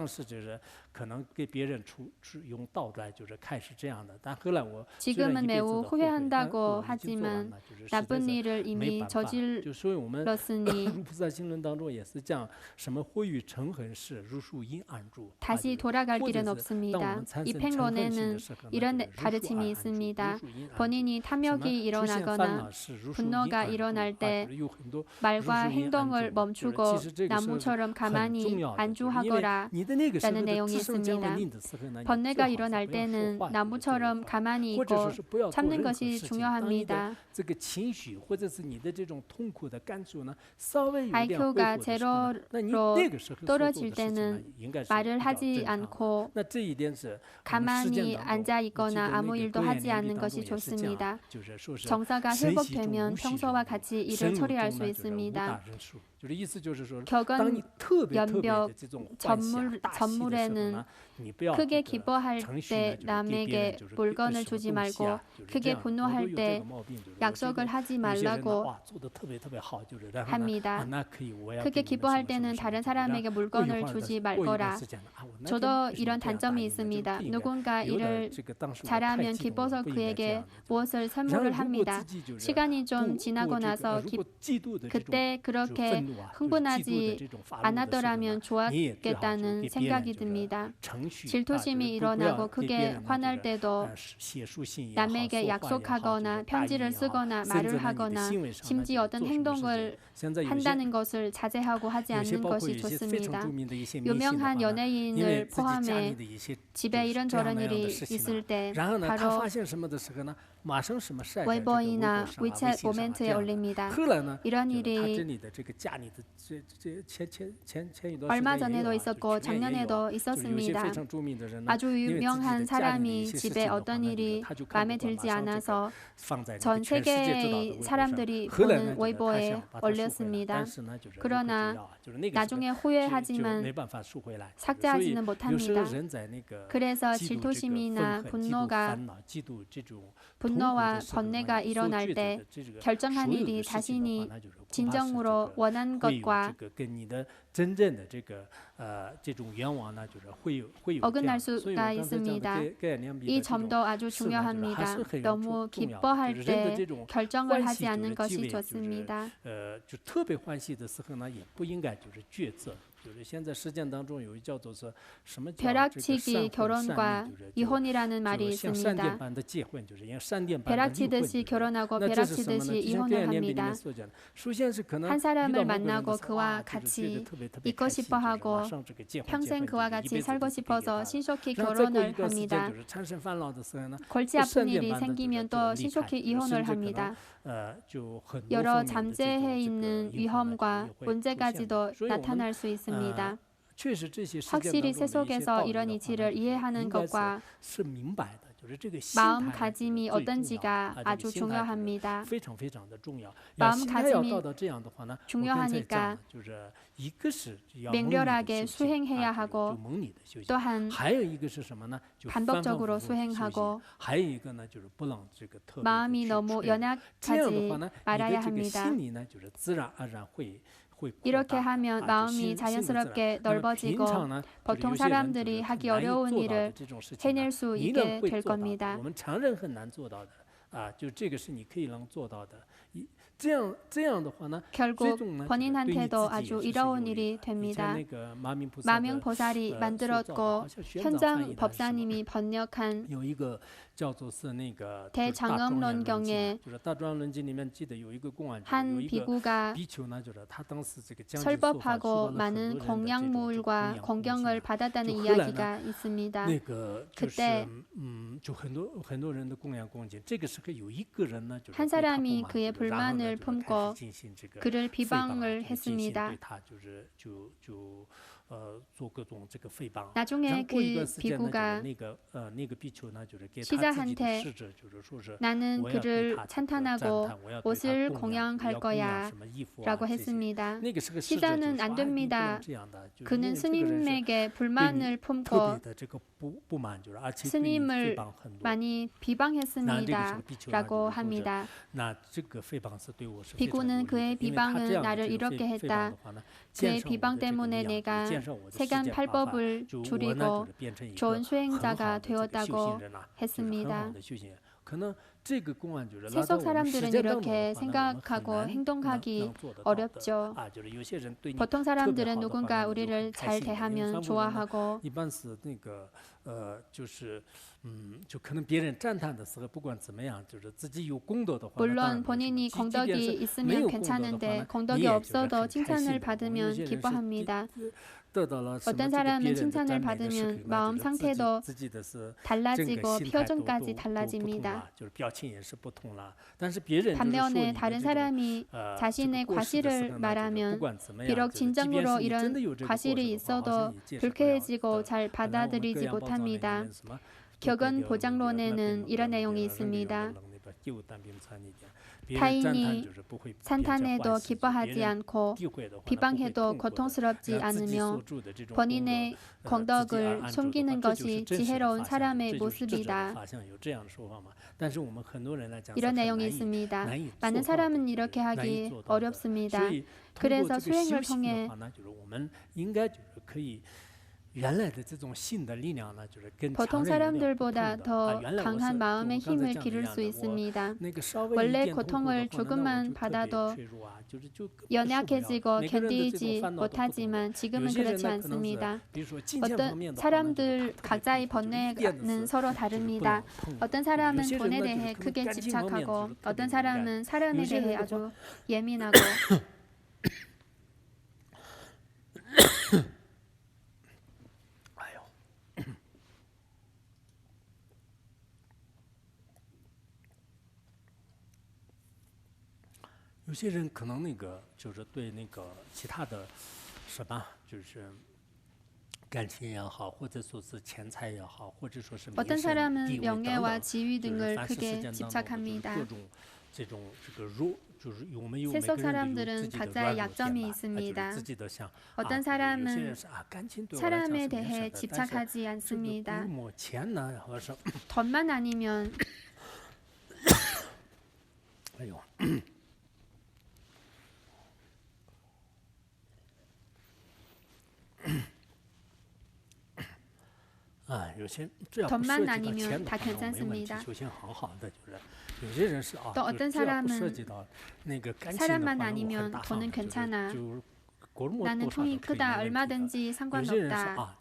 지금은 매우 후회한다고 하지만 나쁜 일을 이미 저질렀으니 다시 돌아갈 길은 없습니다. 이 팽론에는 이런 가르침이 있습니다. 본인이 탐욕이 일어나거나 분노가 일어날 때 말과 행동을 멈추고 나무처럼 가만히 안주하거라 라는 내용이 있습니다. 번뇌가 일어날 때는 나무처럼 가만히 있고 참는 것이 중요합니다. IQ가 제로로 떨어질 때는 말을 하지 않고 가만히 앉아 있거나 아무 일도 하지 않는 것이 좋습니다. 정서가 회복되면 평소와 같이 일을 처리할 수 있습니다. 격언, 연벽, 전물에는 크게 기뻐할 때 남에게 물건을 주지 말고 크게 분노할 때 약속을 하지 말라고 합니다. 크게 기뻐할 때는 다른 사람에게 물건을 주지 말거라. 저도 이런 단점이 있습니다. 누군가 일을 잘하면 기뻐서 그에게 무엇을 선물을 합니다. 시간이 좀 지나고 나서 그때 그렇게 흥분하지 않았더라면 좋았겠다는 생각이 듭니다. 질투심이 일어나고 크게 화날 때도 남에게 약속하거나 편지를 쓰거나 말을 하거나 심지어 어떤 행동을 한다는 것을 자제하고 하지 않는 것이 좋습니다. 유명한 연예인을 포함해 집에 이런저런 일이 있을 때 바로 웨이보이나 위챗 모멘트에 올립니다. 이런 일이 얼마 전에도 있었고 작년에도 있었습니다. 아주 유명한 사람이 집에 어떤 일이 마음에 들지 않아서 전 세계의 사람들이 보는 웨이보에 올렸습니다. 그러나 나중에 후회하지만 삭제하지는 못합니다. 그래서 질투심이나 분노와 번뇌가 일어날 때 결정한 일이 자신이 진정으로 원한 것과 어긋날 수가 있습니다. 이 점도 아주 중요합니다. 너무 기뻐할 때 결정을 하지 않는 것이 좋습니다. 벼락치기 결혼과 이혼이라는 말이 있습니다. 벼락치듯이 결혼하고 벼락치듯이 이혼을 합니다. 한 사람을 만나고 그와 같이 있고 싶어 하고 평생 그와 같이 살고 싶어서 신속히 결혼을 합니다. 골치 아픈 일이 생기면 또 신속히 이혼을 합니다. 여러 잠재해 있는 위험과 문제까지도 나타날 수 있습니다. 확실히 세속에서 이런 이치를 이해하는 것과 마음가짐이 어떤지가 아주 중요합니다. 마음가짐이 중요하니까 맹렬하게 수행해야 하고 또한 반복적으로 수행하고 마음이 너무 연약하지 말아야 합니다. 이렇게 하면 마음이 자연스럽게 넓어지고 보통 사람들이 하기 어려운 일을 해낼 수 있게 될 겁니다. 결국 본인한테도 아주 어려운 일이 됩니다. 마명보살이 만들었고 현장 법사님이 번역한 대장엄론경에 한 비구가 설법하고 많은 공양물과 공경을 받았다는 이야기가 있습니다. 그때 한 사람이 그의 불만을 품고 그를 비방을 했습니다. 나중에 그 비구가 시자한테 나는 그를 찬탄하고 옷을 공양할 거야 라고 했습니다. 시자는 안 됩니다. 그는 스님에게 불만을 품고 스님을 많이 비방했습니다 라고 합니다. 비구는 그의 비방은 나를 이렇게 했다. 그의 비방 때문에 내가 세간팔법을 줄이고 좋은 수행자가 되었다고 했습니다. 세속 사람들은 이렇게 생각하고 행동하기 어렵죠. 보통 사람들은 누군가 우리를 잘 대하면 좋아하고 물론 본인이 공덕이 있으면 괜찮은데 공덕이 없어도 칭찬을 받으면 기뻐합니다. 어떤 사람은 칭찬을 받으면 마음 상태도 달라지고 표정까지 달라집니다. 반면에 다른 사람이 자신의 과실을 말하면 비록 진정으로 이런 과실이 있어도 불쾌해지고 잘 받아들이지 못합니다. 격언 보장론에는 이런 내용이 있습니다. 타인이 찬탄해도 기뻐하지 않고 비방해도 고통스럽지 않으며 본인의 공덕을 숨기는 것이 지혜로운 사람의 모습이다. 이런 내용이 있습니다. 많은 사람은 이렇게 하기 어렵습니다. 그래서 수행을 통해 보통 사람들보다 더 강한 마음의 힘을 기를 수 있습니다. 원래 고통을 조금만 받아도 연약해지고 견디지 못하지만 지금은 그렇지 않습니다. 어떤 사람들 각자의 번뇌는 서로 다릅니다. 어떤 사람은 돈에 대해 크게 집착하고 어떤 사람은 사련에 대해 아주 예민하고有些人可能就是对其他的什么就是 어떤 사람은 명예와 지위 등을 크게 집착합니다. 세속 사람들은 각자의 약점이 있습니다. 어떤 사람은 사람에 대해 집착하지 않습니다. 돈만 아니면 돈만 아니면 다 괜찮습니다. 또 어떤 사람은 사람만 아니면 돈은 괜찮아. 나는 돈이 크다, 얼마든지 상관없다.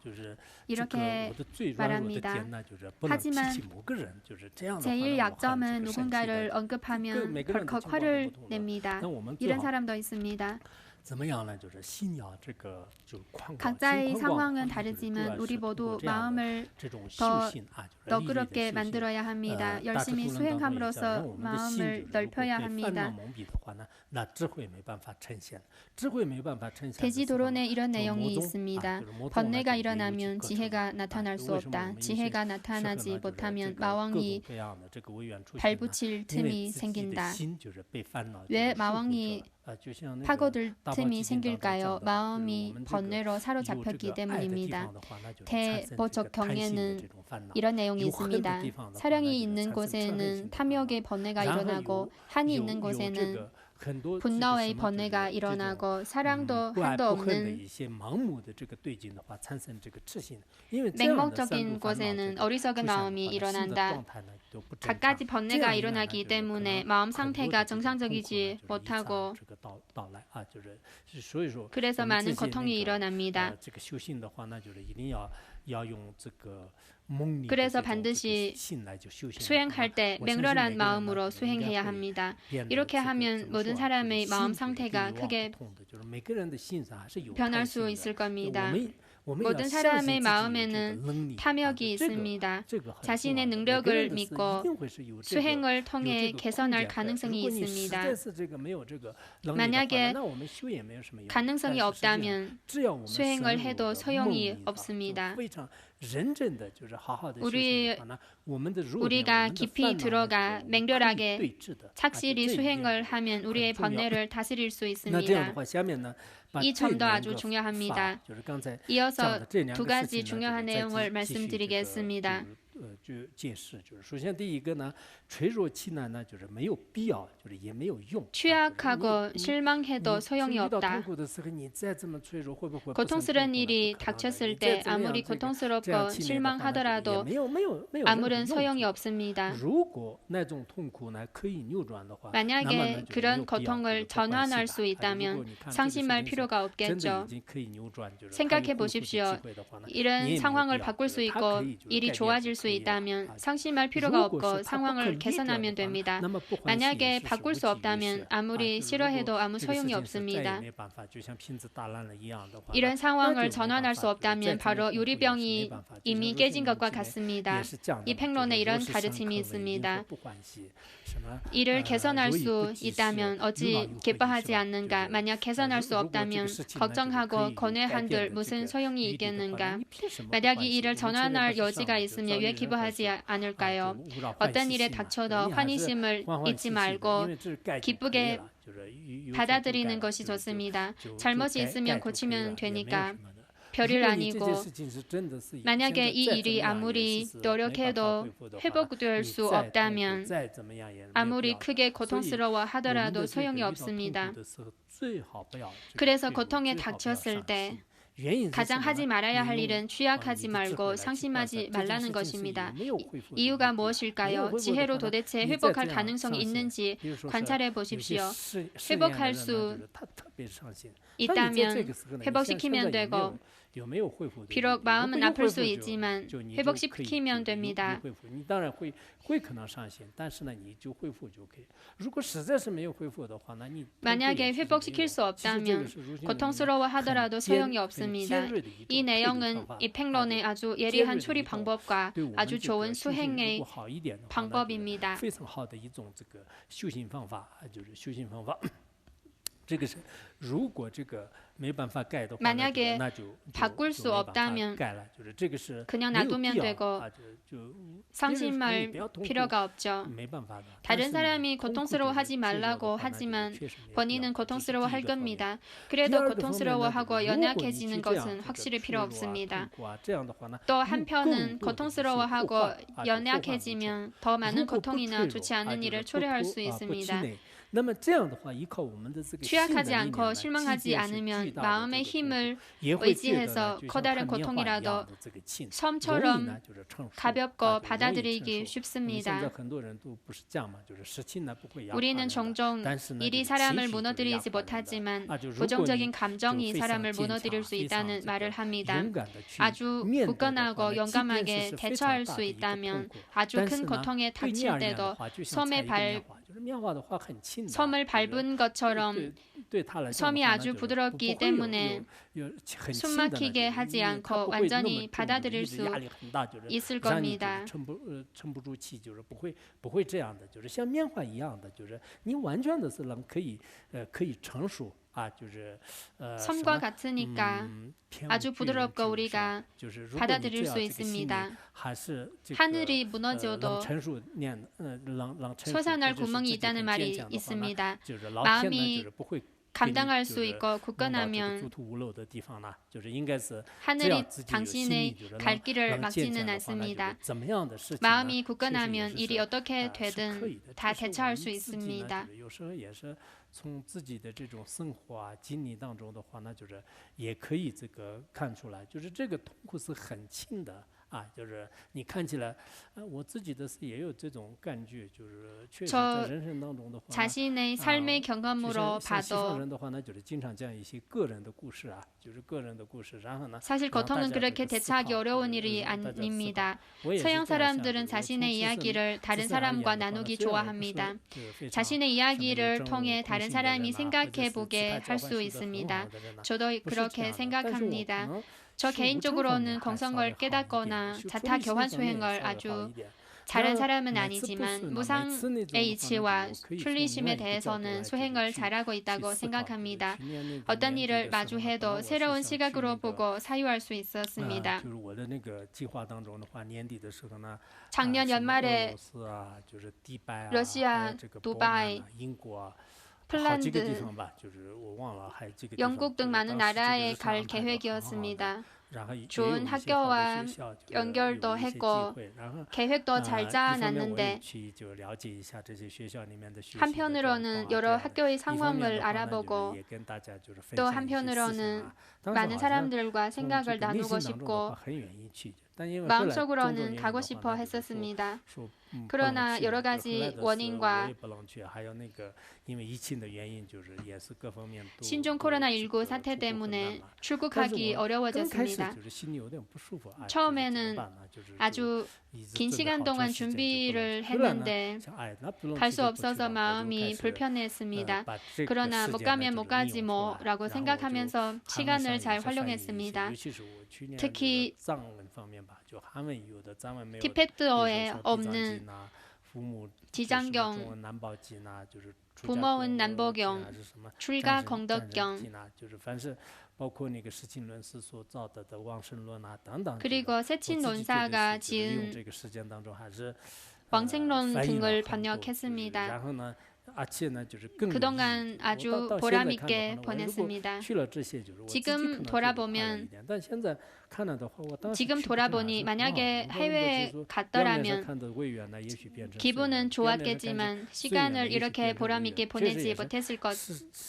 이렇게 말합니다. 하지만 제일 약점은 누군가를 언급하면 벌컥 화를 냅니다. 이런 사람도 있습니다. 각자의 상황은 다르지만 우리 모두 마음을 더 너그럽게 만들어야 합니다. 열심히 수행함으로써 마음을 넓혀야 합니다. 대지도론에 이런 내용이 있습니다. 번뇌가 일어나면 지혜가 나타날 수 없다. 지혜가 나타나지 못하면 마왕이 발붙일 틈이 생긴다. 왜 마왕이 파고들 틈이 생길까요? 마음이 번뇌로 사로잡혔기 때문입니다. 대보적 경에는 이런 내용이 있습니다. 사랑이 있는 곳에는 탐욕의 번뇌가 일어나고 한이 있는 곳에는 분노의 번뇌가 일어나고 사랑도 한도 없는 맹목적인 곳에는 어리석은 마음이 일어난다. 갖가지 번뇌가 일어나기 때문에 마음 상태가 정상적이지 못하고 그래서 많은 고통이 일어납니다. 그래서 반드시 수행할 때 맹렬한 마음으로 수행해야 합니다. 이렇게 하면 모든 사람의 마음 상태가 크게 변할 수 있을 겁니다. 모든 사람의 마음에는 탐욕이 있습니다. 자신의 능력을 믿고 수행을 통해 개선할 가능성이 있습니다. 만약에 가능성이 없다면 수행을 해도 소용이 없습니다. 우리가 깊이 들어가 맹렬하게 착실히 수행을 하면 우리의 번뇌를 다스릴 수 있습니다. 이 점도 아주 중요합니다. 이어서 두 가지 중요한 내용을 말씀드리겠습니다. 취약하고 실망해도 소용이 없다. 고통스러운 일이 닥쳤을 때 아무리 고통스럽고 실망하더라도 아무런 소용이 없습니다. 만약에 그런 고통을 전환할 수 있다면 상심할 필요가 없겠죠. 생각해 보십시오. 이런 상황을 바꿀 수 있고 일이 좋아질 수 있다면 상심할 필요가 없고 상황을 개선하면 됩니다. 만약에 바꿀 수 없다면 아무리 싫어해도 아무 소용이 없습니다. 이런 상황을 전환할 수 없다면 바로 유리병이 이미 깨진 것과 같습니다. 이 팽론에 이런 가르침이 있습니다. 이를 개선할 수 있다면 어찌 기뻐하지 않는가? 만약 개선할 수 없다면 걱정하고 고뇌한들 무슨 소용이 있겠는가? 만약 이 일을 전환할 여지가 있으면 왜 기뻐하지 않을까요? 어떤 일에 닥쳐도 환희심을 잊지 말고 기쁘게 받아들이는 것이 좋습니다. 잘못이 있으면 고치면 되니까. 별일 아니고 만약에 이 일이 아무리 노력해도 회복될 수 없다면 아무리 크게 고통스러워 하더라도 소용이 없습니다. 그래서 고통에 닥쳤을 때 가장 하지 말아야 할 일은 취약하지 말고 상심하지 말라는 것입니다. 이유가 무엇일까요? 지혜로 도대체 회복할 가능성이 있는지 관찰해 보십시오. 회복할 수 있다면 회복시키면 되고 비록 마음은 아플 수 있지만 회복시키면 됩니다. 만약에 회복시킬 수 없다면 고통스러워 하더라도 소용이 없습니다. 이 내용은 이 팽론의 아주 예리한 처리 방법과 아주 좋은 수행의 방법입니다. 만약에 바꿀 수 없다면 그냥 놔두면 되고 상심할 필요가 없죠. 다른 사람이 고통스러워하지 말라고 하지만 본인은 고통스러워할 겁니다. 그래도 고통스러워하고 연약해지는 것은 확실히 필요 없습니다. 또 한편은 고통스러워하고 연약해지면 더 많은 고통이나 좋지 않은 일을 초래할 수 있습니다. 취약하지 않고 실망하지 않으면 마음의 힘을 의지해서 커다란 고통이라도 섬처럼 가볍고 받아들이기 쉽습니다. 우리는 종종 일이 사람을 무너뜨리지 못하지만 부정적인 감정이 사람을 무너뜨릴 수 있다는 말을 합니다. 아주 굳건하고 용감하게 대처할 수 있다면 아주 큰 고통에 닥칠 때도 섬을 밟은 것처럼 섬이 아주 부드럽기 때문에 숨막히게 하지 않고 완전히 받아들일 수 있을 겁니다. 섬과 같으니까 아주 부드럽고 우리가 받아들일 수 있습니다. 하늘이 무너져도 솟아날 구멍이 있다는 말이 있습니다. 마음이 감당할 수 있고 굳건하면 하늘이 당신의 갈 길을 막지는 않습니다. 마음이 굳건하면 일이 어떻게 되든 다 대처할 수 있습니다. 从自己的这种生活啊、经历当中的话，那就是也可以这个看出来，就是这个痛苦是很轻的。 就是你看起来，我自己的是也有这种感觉，就是确实在人生当中的话， 자신의 삶의 경험으로 봐도 사실 고통은 그렇게 대처하기 어려운 일이 아닙니다. 서양 사람들은 자신의 이야기를 다른 사람과 나누기 좋아합니다. 자신의 이야기를 통해 다른 사람이 생각해 보게 할 수 있습니다. 저도 그렇게 생각합니다. 저 개인적으로는 공성을 깨닫거나 자타 교환 수행을 아주 잘한 사람은 아니지만 무상의 이치와 풀리심에 대해서는 수행을 잘하고 있다고 생각합니다. 어떤 일을 마주해도 새로운 시각으로 보고 사유할 수 있었습니다. 작년 연말에 러시아, 두바이, 핀란드, 영국 등 많은 나라에 갈 계획이었습니다. 좋은 학교와 연결도 했고 계획도 잘 짜놨는데 한편으로는 여러 학교의 상황을 알아보고 또 한편으로는 많은 사람들과 생각을 나누고 싶고 마음속으로는 가고 싶어 했었습니다. 그러나 여러 가지 원인과 신종 코로나19 사태 때문에 출국하기 어려워졌습니다. 처음에는 아주 긴 시간 동안 준비를 했는데 갈 수 없어서 마음이 불편했습니다. 그러나 못 가면 못 가지 뭐라고 생각하면서 시간을 잘 활용했습니다. 특히 티베트어에 없는 지장경, 부모은 난보경, 출가 공덕경, 그리고 세친론사가 지은 왕생론 등을 번역했습니다. 그동안 아주 보람있게 보냈습니다. 지금 돌아보니 만약에 해외에 갔더라면 기분은 좋았겠지만 시간을 이렇게 보람있게 보내지 못했을 것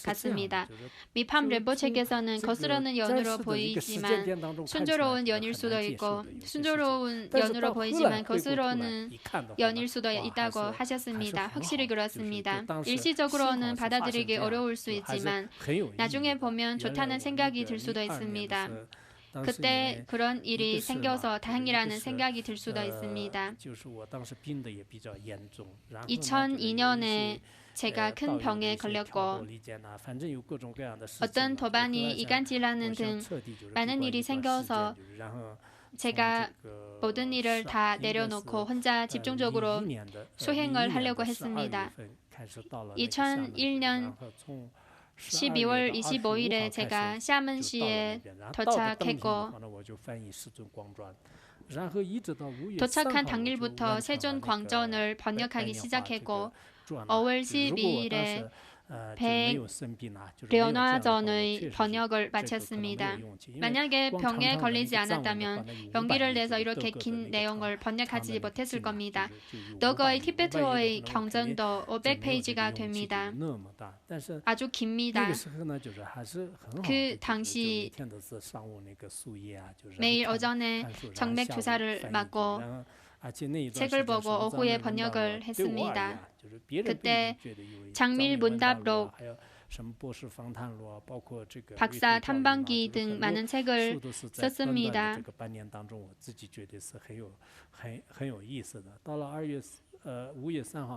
같습니다. 미팜 렘보체께서는 거스르는 연으로 보이지만 순조로운 연일 수도 있고 순조로운 연으로 보이지만 거스르는 연일 수도 있다고 하셨습니다. 확실히 그렇습니다. 일시적으로는 받아들이기 어려울 수 있지만 나중에 보면 좋다는 생각이 들 수도 있습니다. 그때 그런 일이 생겨서 다행이라는 생각이 들 수도 있습니다. 2002년에 제가 큰 병에 걸렸고 어떤 도반이 이간질환 등 많은 일이 생겨서 제가 모든 일을 다 내려놓고 혼자 집중적으로 수행을 하려고 했습니다. 2001년 12월 25일에 제가 샤먼시에 도착했고 도착한 당일부터 세존 광전을 번역하기 시작했고 5월 12일에 백련화전의 번역을 마쳤습니다. 만약에 병에 걸리지 않았다면 용기를 내서 이렇게 긴 내용을 번역하지 못했을 겁니다. 너거의 티베트어의 경전도 500페이지가 됩니다. 아주 깁니다. 그 당시 매일 오전에 정맥 주사를 맞고 책을 보고 오후에 번역을 했습니다. 그때 장밀 문답록, 박사 탐방기 등 많은 책을 썼습니다.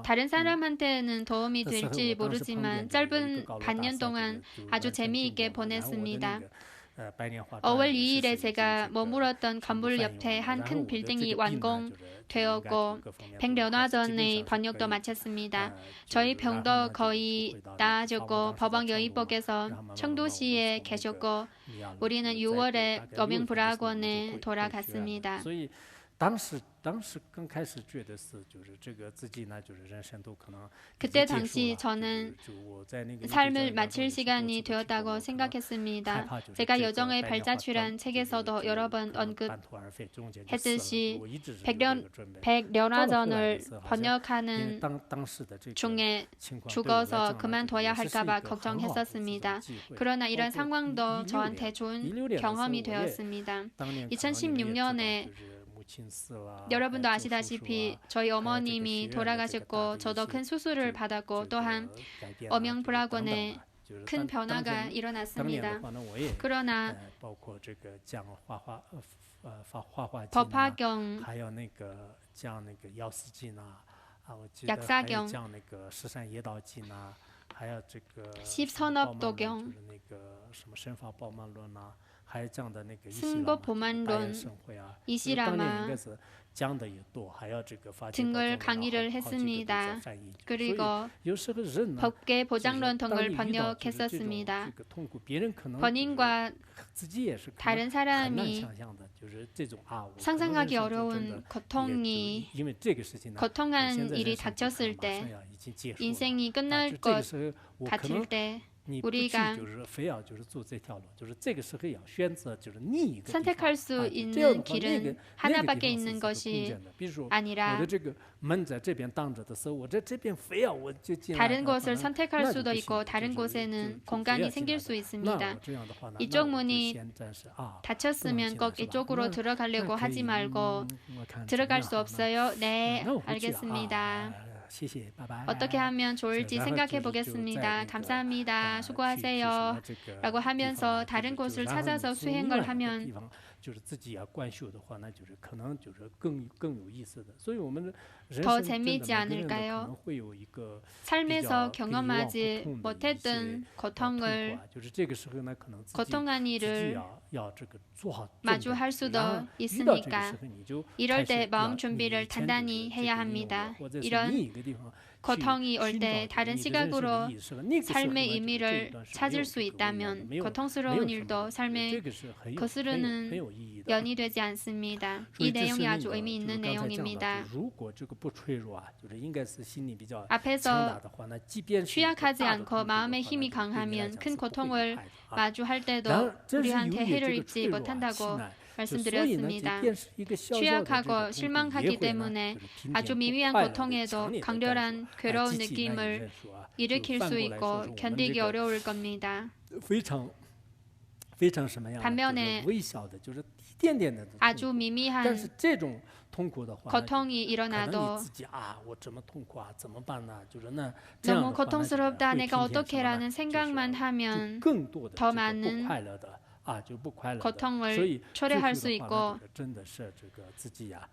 다른 사람한테는 도움이 될지 모르지만 짧은 반년 동안 아주 재미있게 보냈습니다. 5월 2일에 제가 머물었던 건물 옆에 한 큰 빌딩이 완공되었고 백련화전의 번역도 마쳤습니다. 저희 병도 거의 나아졌고 법왕여의법께서 청도시에 계셨고 우리는 6월에 어명불학원에 돌아갔습니다. 刚开始觉得是就是这个自己呢就是人生都可能 그때 당시 저는 삶을 마칠 시간이 되었다고 생각했습니다. 제가 여정의 발자취란 책에서도 여러 번 언급했듯이 백련화전을 번역하는 중에 죽어서 그만둬야 할까봐 걱정했었습니다. 그러나 이런 상황도 저한테 좋은 경험이 되었습니다. 2016년에 여러분도 아시다시피 저희 어머님이 돌아가셨고 저도 큰 수술을 받았고 또한 어명불학원에 큰 변화가 일어났습니다. 그러나 법화경, 약사경, 십선업도경, 승법보만론, 이시라마 등을 강의를 했습니다. 그리고 법계 보장론 등을 번역했었습니다. 본인과 다른 사람이 상상하기 어려운 고통한 일이 닥쳤을 때, 인생이 끝날 것 같을 때 우리가 선택할 수 있는 길은 하나밖에 있는 것이 아니라 다른 곳을 선택할 수도 있고 다른 곳에는 공간이 생길 수 있습니다. 이쪽 문이 닫혔으면 꼭 이쪽으로 들어가려고 하지 말고 들어갈 수 없어요? 네, 알겠습니다. 어떻게 하면 좋을지 생각해 보겠습니다. 감사합니다. 수고하세요. 라고 하면서 다른 곳을 찾아서 수행을 하면 더 재미있지 않을까요? 삶에서 경험하지 못했던 고통한 일을 마주할 수도 있으니까 이럴 때 마음 준비를 단단히 해야 합니다. 이런 고통이 올 때 다른 시각으로 삶의 의미를 찾을 수 있다면 고통스러운 일도 삶에 거스르는 연이 되지 않습니다. 이 내용이 아주 의미 있는 내용입니다. 앞에서 취약하지 않고 마음의 힘이 강하면 큰 고통을 마주할 때도 우리한테 해를 입지 못한다고 말씀드렸습니다. 취약하고 실망하기 때문에 아주 미미한 고통에도 강렬한 괴로운 느낌을 일으킬 수 있고 견디기 어려울 겁니다. 반면에 아주 미미한 고통이 일어나도 너무 고통스럽다, 내가 어떻게라는 생각만 하면 더 많은 고통을 초래할 수 있고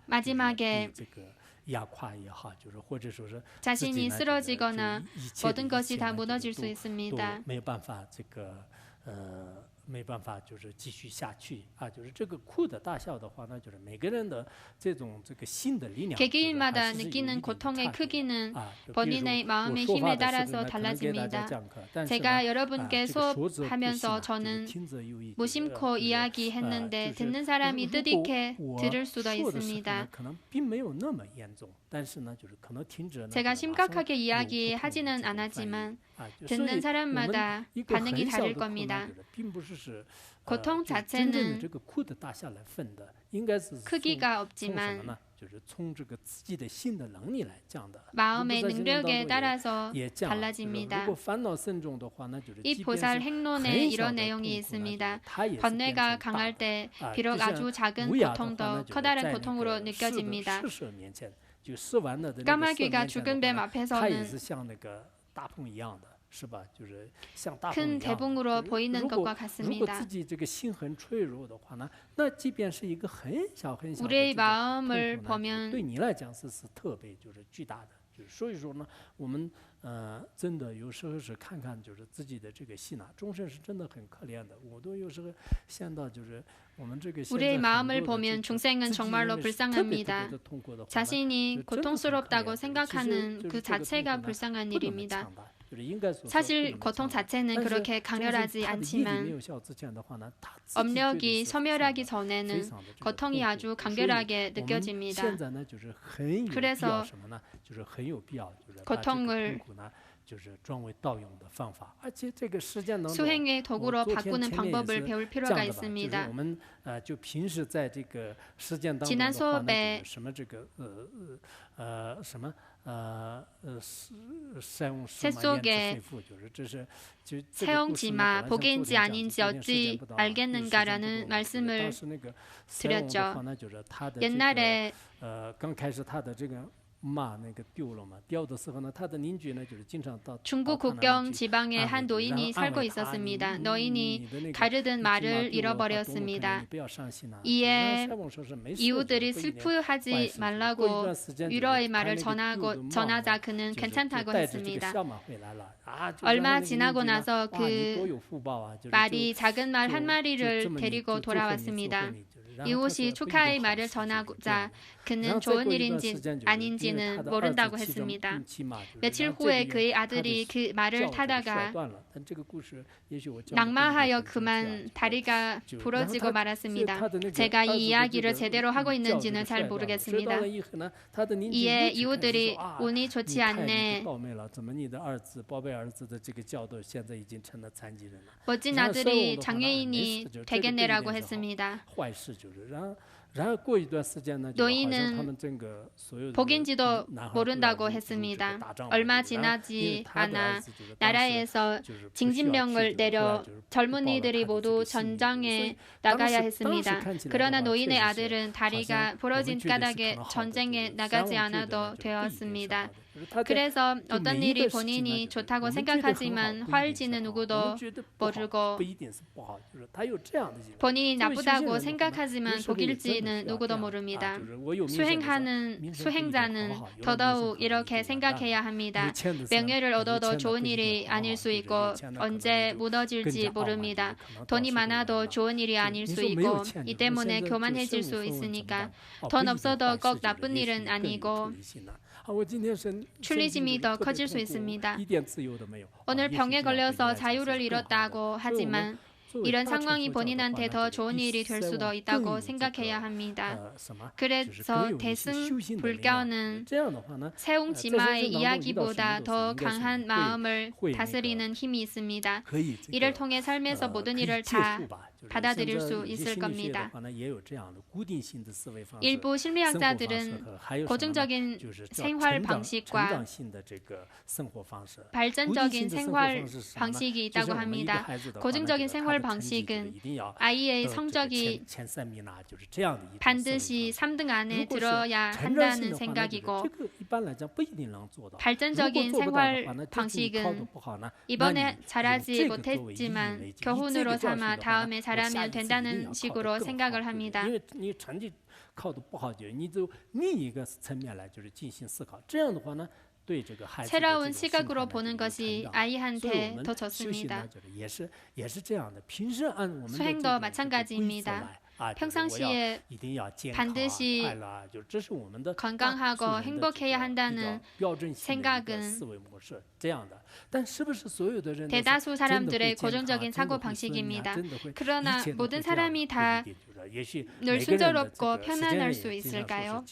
마지막에 자신이 쓰러지거나 모든 것이 다 무너질 수 있습니다. 没办法就是继续下去啊，就是这个苦的大小的话呢，就是每个人的这种这个心的力量， 개개인마다 느끼는 고통의 크기는 본인의 마음의 힘에 따라서 달라집니다. 제가 여러분께 수업하면서 저는 무심코 이야기했는데 듣는 사람이 뜻있게 들을 수도 있습니다. 제가 심각하게 이야기하지는 않았지만 듣는 사람마다 반응이 다를 겁니다. 고통 자체는 크기가 없지만 마음의 능력에 따라서 달라집니다. 이 보살 행론에 이런 내용이 있습니다. 번뇌가 강할 때 비록 아주 작은 고통도 커다란 고통으로 느껴집니다. 까마귀가 죽은 뱀 앞에서는 큰 대붕으로 보이는 것과 같습니다. 우리의 마음을 보면 所以说呢，我们真的有时候是看看就是自己的这个心呐，众生是真的很可怜的。我都有时候想到就是我们这个 우리의 마음을 보면 중생은 정말로 불쌍합니다. 자신이 고통스럽다고 생각하는 그 자체가 불쌍한 일입니다. 사실 고통 자체는 그렇게 강렬하지 않지만 업력이 소멸하기 전에는 고통이 아주 강렬하게 느껴집니다. 그래서 고통을 수행의 도구로 바꾸는 방법을 배울 필요가 있습니다. 지난 수업에 새 속에 새옹지마 복인지 아닌지 어찌 알겠는가라는 말씀을 드렸죠. 옛날에 중국 국경 지방에 한 노인이 살고 있었습니다. 노인이 가르던 말을 잃어버렸습니다. 이에 이웃들이 슬퍼하지 말라고 위로의 말을 전하자 그는 괜찮다고 했습니다. 얼마 지나고 나서 그 말이 작은 말 한 마리를 데리고 돌아왔습니다. 이웃이 축하의 말을 전하고자 그는 좋은 일인지 아닌지는 모른다고 했습니다. 며칠 후에 그의 아들이 그 말을 타다가 낙마하여 그만 다리가 부러지고 말았습니다. 제가 이 이야기를 제대로 하고 있는지는 잘 모르겠습니다. 이에 이웃들이 운이 좋지 않네. 멋진 아들이 장애인이 되겠네라고 했습니다. 노인은 복인지도 모른다고 했습니다. 얼마 지나지 않아 나라에서 징집령을 내려 젊은이들이 모두 전장에 나가야 했습니다. 그러나 노인의 아들은 다리가 부러진 까닭에 전쟁에 나가지 않아도 되었습니다. 그래서 어떤 일이 본인이 좋다고 생각하지만 화일지는 누구도 모르고 본인이 나쁘다고 생각하지만 복일지는 누구도 모릅니다. 수행하는 수행자는 더더욱 이렇게 생각해야 합니다. 명예를 얻어도 좋은 일이 아닐 수 있고 언제 무너질지 모릅니다. 돈이 많아도 좋은 일이 아닐 수 있고 이 때문에 교만해질 수 있으니까 돈 없어도 꼭 나쁜 일은 아니고 출리심이 더 커질 수 있습니다. 오늘 병에 걸려서 자유를 잃었다고 하지만 이런 상황이 본인한테 더 좋은 일이 될 수도 있다고 생각해야 합니다. 그래서 대승 불교는 세옹지마의 이야기보다 더 강한 마음을 다스리는 힘이 있습니다. 이를 통해 삶에서 모든 일을 다 받아들일 수 있을 겁니다. 일부 심리학자들은 고정적인 생활 방식과 발전적인 생활 방식이 있다고 합니다. 고정적인 생활 방식은 아이의 성적이 반드시 3등 안에 들어야 한다는 생각이고 발전적인 생활 방식은 이번에 잘하지 못했지만 교훈으로 삼아 다음에 잘하면 된다는 식으로 생각을 합니다. 考得不好就你走另一个层面来就是进行思考，这样的话呢 새로운 시각으로 보는 것이 아이한테 더 좋습니다. 수행도 마찬가지입니다. 평상시에 반드시 건강하고 행복해야 한다는 생각은 대다수 사람들의 고정적인 사고방식입니다. 그러나 모든 사람이 다 늘 순조롭고 편안할 수 있을까요?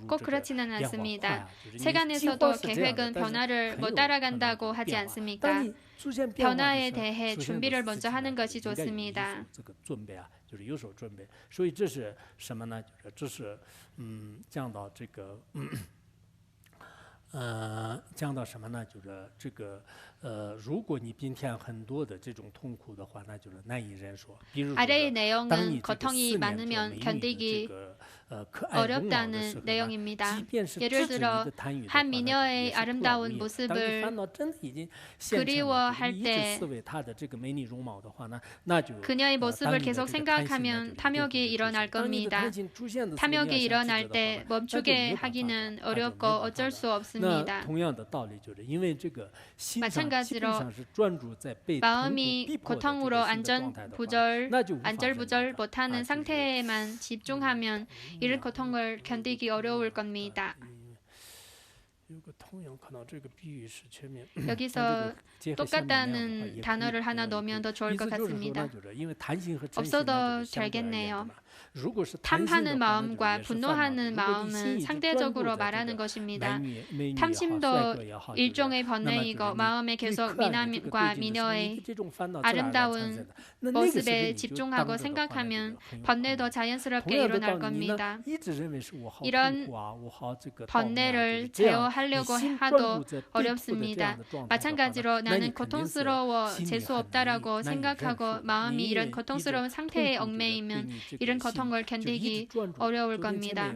꼭 그렇지는 않습니다. 세간에서도 계획은 변화를 못 따라간다고 하지 않습니까? 변화에 대해 준비를 먼저 하는 것이 좋습니다. 就是有所准备，所以这是什么呢？这是讲到这个讲到什么呢？就是这个如果你今天很多的这种痛苦的话，那就是难以忍受。比如 아래의 내용은 고통이 많으면 견디기 어렵다는 내용입니다. 예를 들어 한 미녀의 아름다운 모습을 그리워할 때 그녀의 모습을 계속 생각하면 탐욕이 일어날 겁니다. 탐욕이 일어날 때 멈추게 하기는 어렵고 어쩔 수 없습니다. 마찬가지로 마음이 고통으로 안절부절 못하는 상태에만 집중하면 이런 고통을 견디기 어려울 겁니다. 여기서 똑같다는 단어를 하나 넣으면 더 좋을 것 같습니다. 없어도 되겠네요. 탐하는 마음과 분노하는 마음은 상대적으로 말하는 것입니다. 탐심도 일종의 번뇌이고 마음에 계속 미남과 미녀의 아름다운 모습에 집중하고 생각하면 번뇌도 자연스럽게 일어날 겁니다. 이런 번뇌를 제어하려고 해도 어렵습니다. 마찬가지로 나는 고통스러워 재수 없다라고 생각하고 마음이 이런 고통스러운 상태에 얽매이면 이런 고통을 견디기 어려울 겁니다.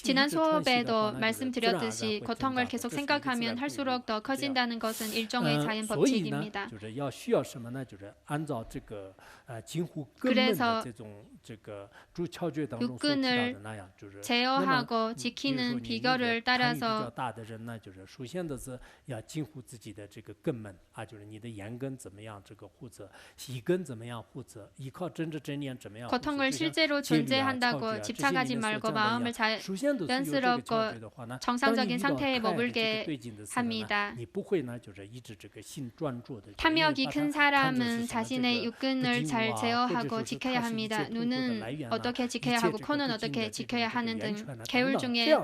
지난 수업에도 말씀드렸듯이 고통을 계속 생각하면 할수록 더 커진다는 것은 일종의 자연 법칙입니다. 그래서 육근을 제어하고 지키는 비결을 따라서 고통을 실제로 존재한다고 집착하지 말고 마음을 자연스럽고 정상적인 상태에 머물게 합니다. 탐욕이 큰 사람은 자신의 육근을 잘 제어하고 지켜야 합니다. 눈은 어떻게 지켜야 하고 코는 어떻게 지켜야 하는 등 계율 중에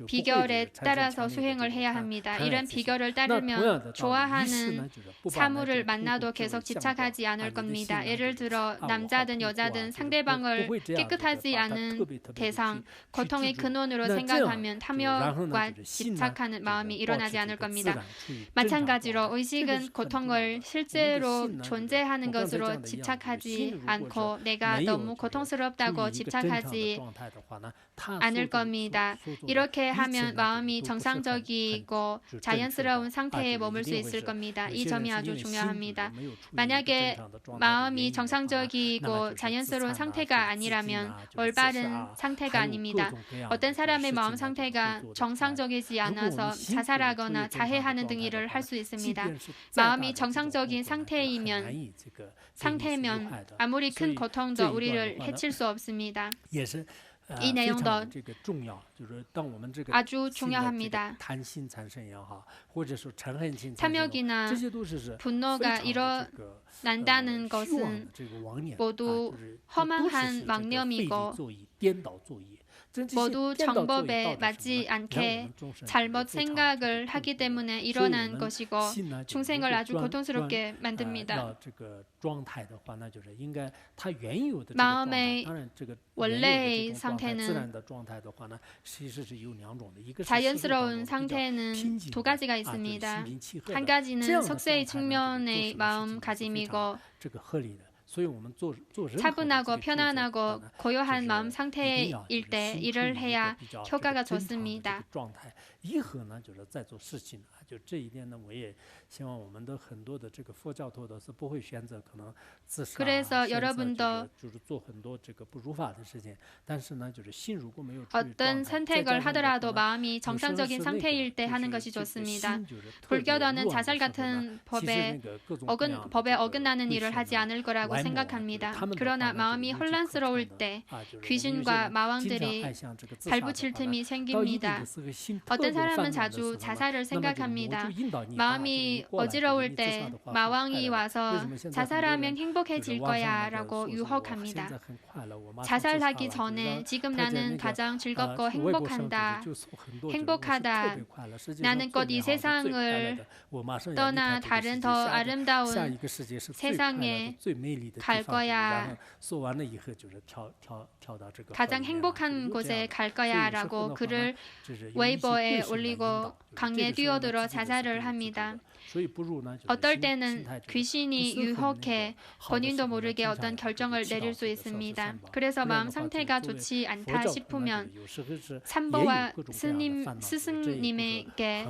비결에 따라서 수행을 해야 합니다. 이런 비결을 따르면 좋아하는 사물을 만나도 계속 집착하지 않을 겁니다. 예를 들어 남자든 여자든 상대방을 깨끗하지 않은 대상, 고통의 근원으로 생각하면 탐욕과 집착하는 마음이 일어나지 않을 겁니다. 마찬가지로 의식은 고통을 실제로 존재하는 것으로 집착하지 않고 내가 너무 고통스럽다고 집착하지 않을 겁니다. 이렇게 하면 마음이 정상적이고 자연스러운 상태에 머물 수 있을 겁니다. 이 점이 아주 중요합니다. 만약에 마음이 정상적이고 자연스러운 상태가 아니라면 올바른 상태가 아닙니다. 어떤 사람의 마음 상태가 정상적이지 않아서 자살하거나 자해하는 등 일을 할 수 있습니다. 마음이 정상적인 상태면 아무리 큰 고통도 우리를 해칠 수 없습니다. 이 내용도 아주 중요합니다. 탐욕이나 분노가 일어난다는 것은 모두 허망한 망념이고 모두 정법에 맞지 않게 잘못 생각을 하기 때문에 일어난 것이고 중생을 아주 고통스럽게 만듭니다. 마음의 원래의 상태는 자연스러운 상태는 두 가지가 있습니다. 한 가지는 속세의 측면의 마음가짐이고 차분하고 편안하고 고요한 마음 상태일 때 일을 해야 효과가 좋습니다. 以后呢，就是在做事情啊，就这一点呢，我也希望我们的很多的这个佛教徒都是不会选择可能自杀， 그래서 여러분도 就是做很多这个不如法的事情，但是呢，就是心如果没有 어떤 선택을 하더라도 마음이 정상적인 상태일 때 하는 것이 좋습니다. 불교도는 자살 같은 법에 어긋나는 일을 하지 않을 거라고 생각합니다. 그러나 마음이 혼란스러울 때 귀신과 마왕들이 발붙일 틈이 생깁니다. 어떤 사람은 자주 자살을 생각합니다. 마음이 어지러울 때 마왕이 와서 자살하면 행복해질 거야 라고 유혹합니다. 자살하기 전에 지금 나는 가장 즐겁고 행복하다. 나는 곧 이 세상을 떠나 다른 더 아름다운 세상에 갈 거야. 가장 행복한 곳에 갈 거야 라고 글을 웨이보에 올리고 강에 뛰어들어 자살을 합니다. 어떨 때는 귀신이 유혹해 본인도 모르게 어떤 결정을 내릴 수 있습니다. 그래서 마음 상태가 좋지 않다 싶으면 참보와 스승님에게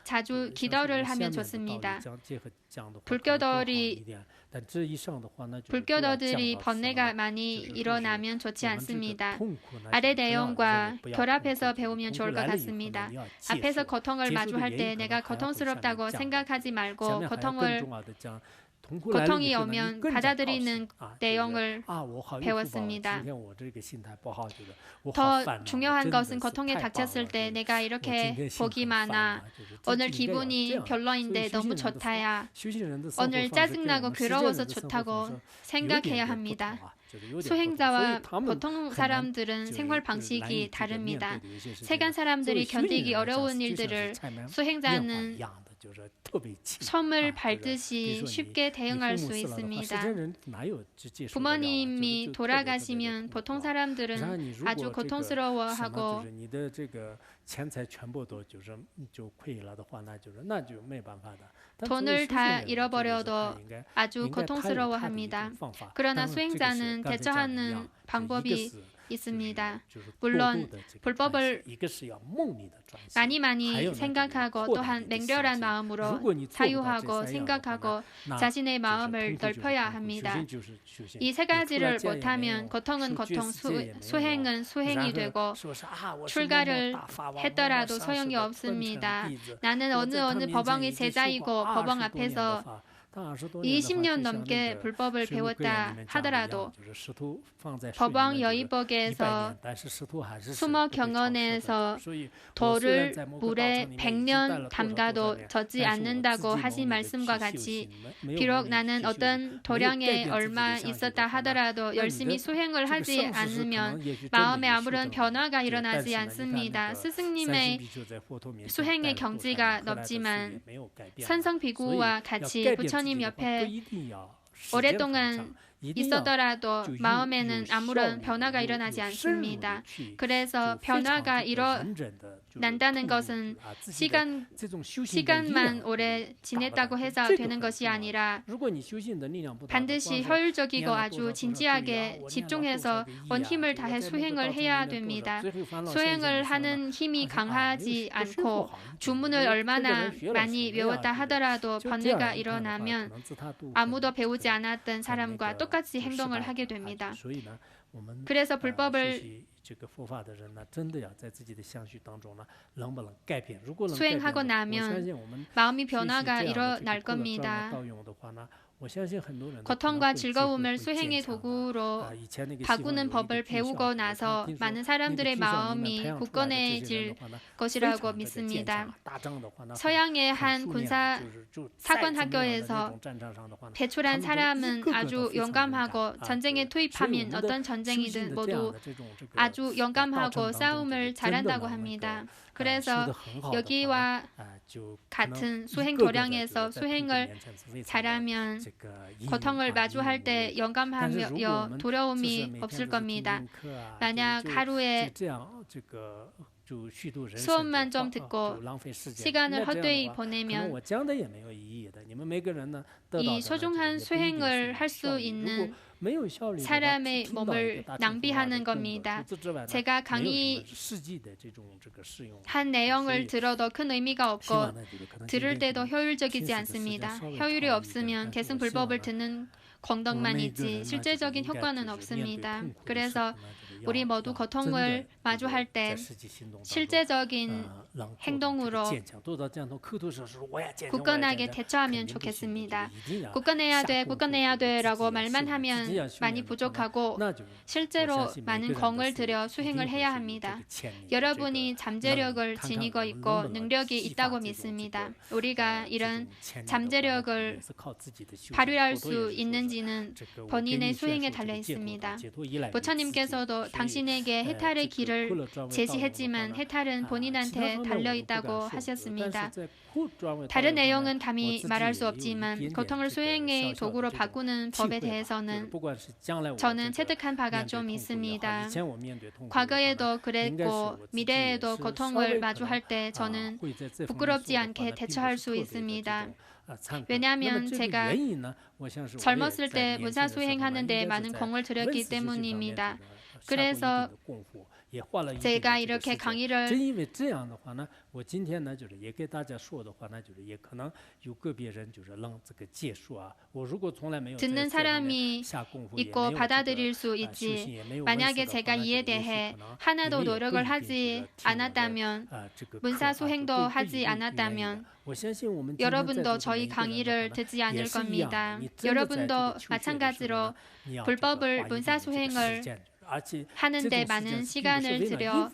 자주 기도를 하면 좋습니다. 불교도들이 번뇌가 많이 일어나면 좋지 않습니다. 아래 내용과 결합해서 배우면 좋을 것 같습니다. 앞에서 고통을 마주할 때 내가 고통스럽다고 생각하지 말고 고통이 오면 받아들이는 내용을 배웠습니다. 더 중요한 것은 고통에 닥쳤을 때 내가 이렇게 복이 많아. 오늘 기분이 별로인데 너무 좋다야. 오늘 짜증나고 괴로워서 좋다고 생각해야 합니다. 수행자와 보통 사람들은 생활 방식이 다릅니다. 세간 사람들이 견디기 어려운 일들을 수행자는 솜을 밟듯이 쉽게 대응할 수 있습니다. 부모님이 돌아가시면 보통 사람들은 아주 고통스러워하고 돈을 다 잃어버려도 아주 고통스러워합니다. 그러나 수행자는 대처하는 방법이 있습니다. 물론 불법을 많이 생각하고 또한 맹렬한 마음으로 사유하고 생각하고 자신의 마음을 넓혀야 합니다. 이 세 가지를 못하면 고통은 고통, 수행은 수행이 되고 출가를 했더라도 소용이 없습니다. 나는 어느 법왕의 제자이고 법왕 앞에서 20년 넘게 불법을 배웠다 하더라도 법왕 여의복에서 수모 경언에서 돌을 물에 100년 담가도 젖지 않는다고 하신 말씀과 같이 비록 나는 어떤 도량에 얼마 있었다 하더라도 열심히 수행을 하지 않으면 마음에 아무런 변화가 일어나지 않습니다. 스승님의 수행의 경지가 높지만 산성비구와 같이 부처님 옆에 오랫동안 있었더라도 마음에는 아무런 변화가 일어나지 않습니다. 그래서 변화가 일어난다는 것은 시간만 오래 지냈다고 해서 되는 것이 아니라 반드시 효율적이고 아주 진지하게 집중해서 온 힘을 다해 수행을 해야 됩니다. 수행을 하는 힘이 강하지 않고 주문을 얼마나 많이 외웠다 하더라도 번뇌가 일어나면 아무도 배우지 않았던 사람과 똑같이 행동을 하게 됩니다. 그래서 불법을 수행하고 나면 마음이 변화가 일어날 겁니다. 고통과 즐거움을 수행의 도구로 바꾸는 법을 배우고 나서 많은 사람들의 마음이 굳건해질 것이라고 믿습니다. 서양의 한 군사 사관학교에서 배출한 사람은 아주 용감하고 전쟁에 투입하면 어떤 전쟁이든 모두 아주 용감하고 싸움을 잘한다고 합니다. 그래서 여기와 같은 수행 도량에서 수행을 잘하면 고통을 마주할 때 영감하며 두려움이 없을 겁니다. 만약 하루에 수업만 좀 듣고 시간을 헛되이 보내면 이 소중한 수행을 할 수 있는 사람의 몸을 낭비하는 겁니다. 제가 강의한 내용을 들어도 큰 의미가 없고 들을 때도 효율적이지 않습니다. 효율이 없으면 계승 불법을 듣는 공덕만 있지 실제적인 효과는 없습니다. 그래서 우리 모두 고통을 마주할 때 실제적인 행동으로 굳건하게 대처하면 좋겠습니다. 굳건해야 돼, 굳건해야 돼라고 말만 하면 많이 부족하고 실제로 많은 공을 들여 수행을 해야 합니다. 여러분이 잠재력을 지니고 있고 능력이 있다고 믿습니다. 우리가 이런 잠재력을 발휘할 수 있는지는 본인의 수행에 달려 있습니다. 부처님께서도 당신에게 해탈의 길을 제시했지만 해탈은 본인한테 달려있다고 하셨습니다. 다른 내용은 감히 말할 수 없지만 고통을 수행의 도구로 바꾸는 법에 대해서는 저는 체득한 바가 좀 있습니다. 과거에도 그랬고 미래에도 고통을 마주할 때 저는 부끄럽지 않게 대처할 수 있습니다. 왜냐하면 제가 젊었을 때 문사수행하는 데 많은 공을 들였기 때문입니다. 그래서 제가 이렇게 강의를 듣는 사람이 있고 받아들일 수 있지. 만약에 제가 이에 대해 하나도 노력을 하지 않았다면, 문사수행도 하지 않았다면 여러분도 저희 강의를 듣지 않을 겁니다. 여러분도 마찬가지로 불법을 문사수행을 하는데 많은 시간을 들여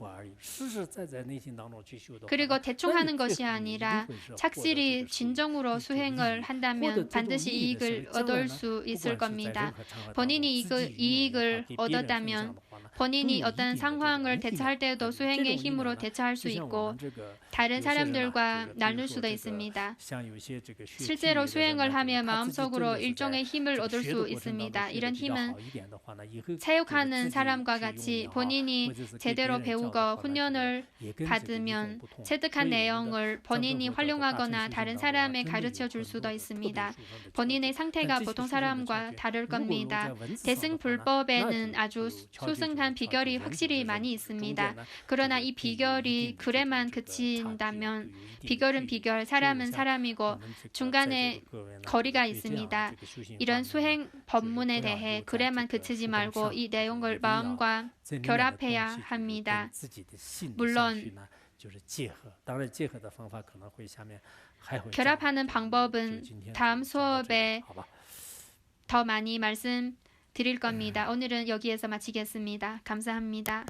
그리고 대충 하는 것이 아니라 착실히 진정으로 수행을 한다면 반드시 이익을 얻을 수 있을 겁니다. 본인이 이익을 얻었다면 본인이 어떤 상황을 대처할 때도 수행의 힘으로 대처할 수 있고 다른 사람들과 나눌 수도 있습니다. 실제로 수행을 하며 마음속으로 일종의 힘을 얻을 수 있습니다. 이런 힘은 체육하는 사람과 같이 본인이 제대로 배우고 훈련을 받으면 체득한 내용을 본인이 활용하거나 다른 사람에 가르쳐 줄 수도 있습니다. 본인의 상태가 보통 사람과 다를 겁니다. 대승불법에는 아주 수승한 비결이 확실히 많이 있습니다. 그러나 이 비결이 글에만 그친다면 비결은 비결, 사람은 사람이고 중간에 거리가 있습니다. 이런 수행 법문에 대해 글에만 그치지 말고 이 내용을 마음과 결합해야 합니다. 물론 결합하는 방법은 다음 수업에 더 많이 말씀드릴 겁니다. 오늘은 여기에서 마치겠습니다. 감사합니다.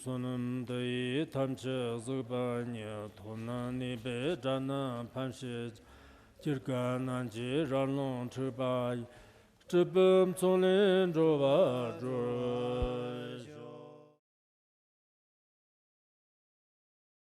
손음도이 탐체 즈바냐 토나니 베자나 판시 지르가난지 랄롱 트바이 쯔범 손렌 조바 조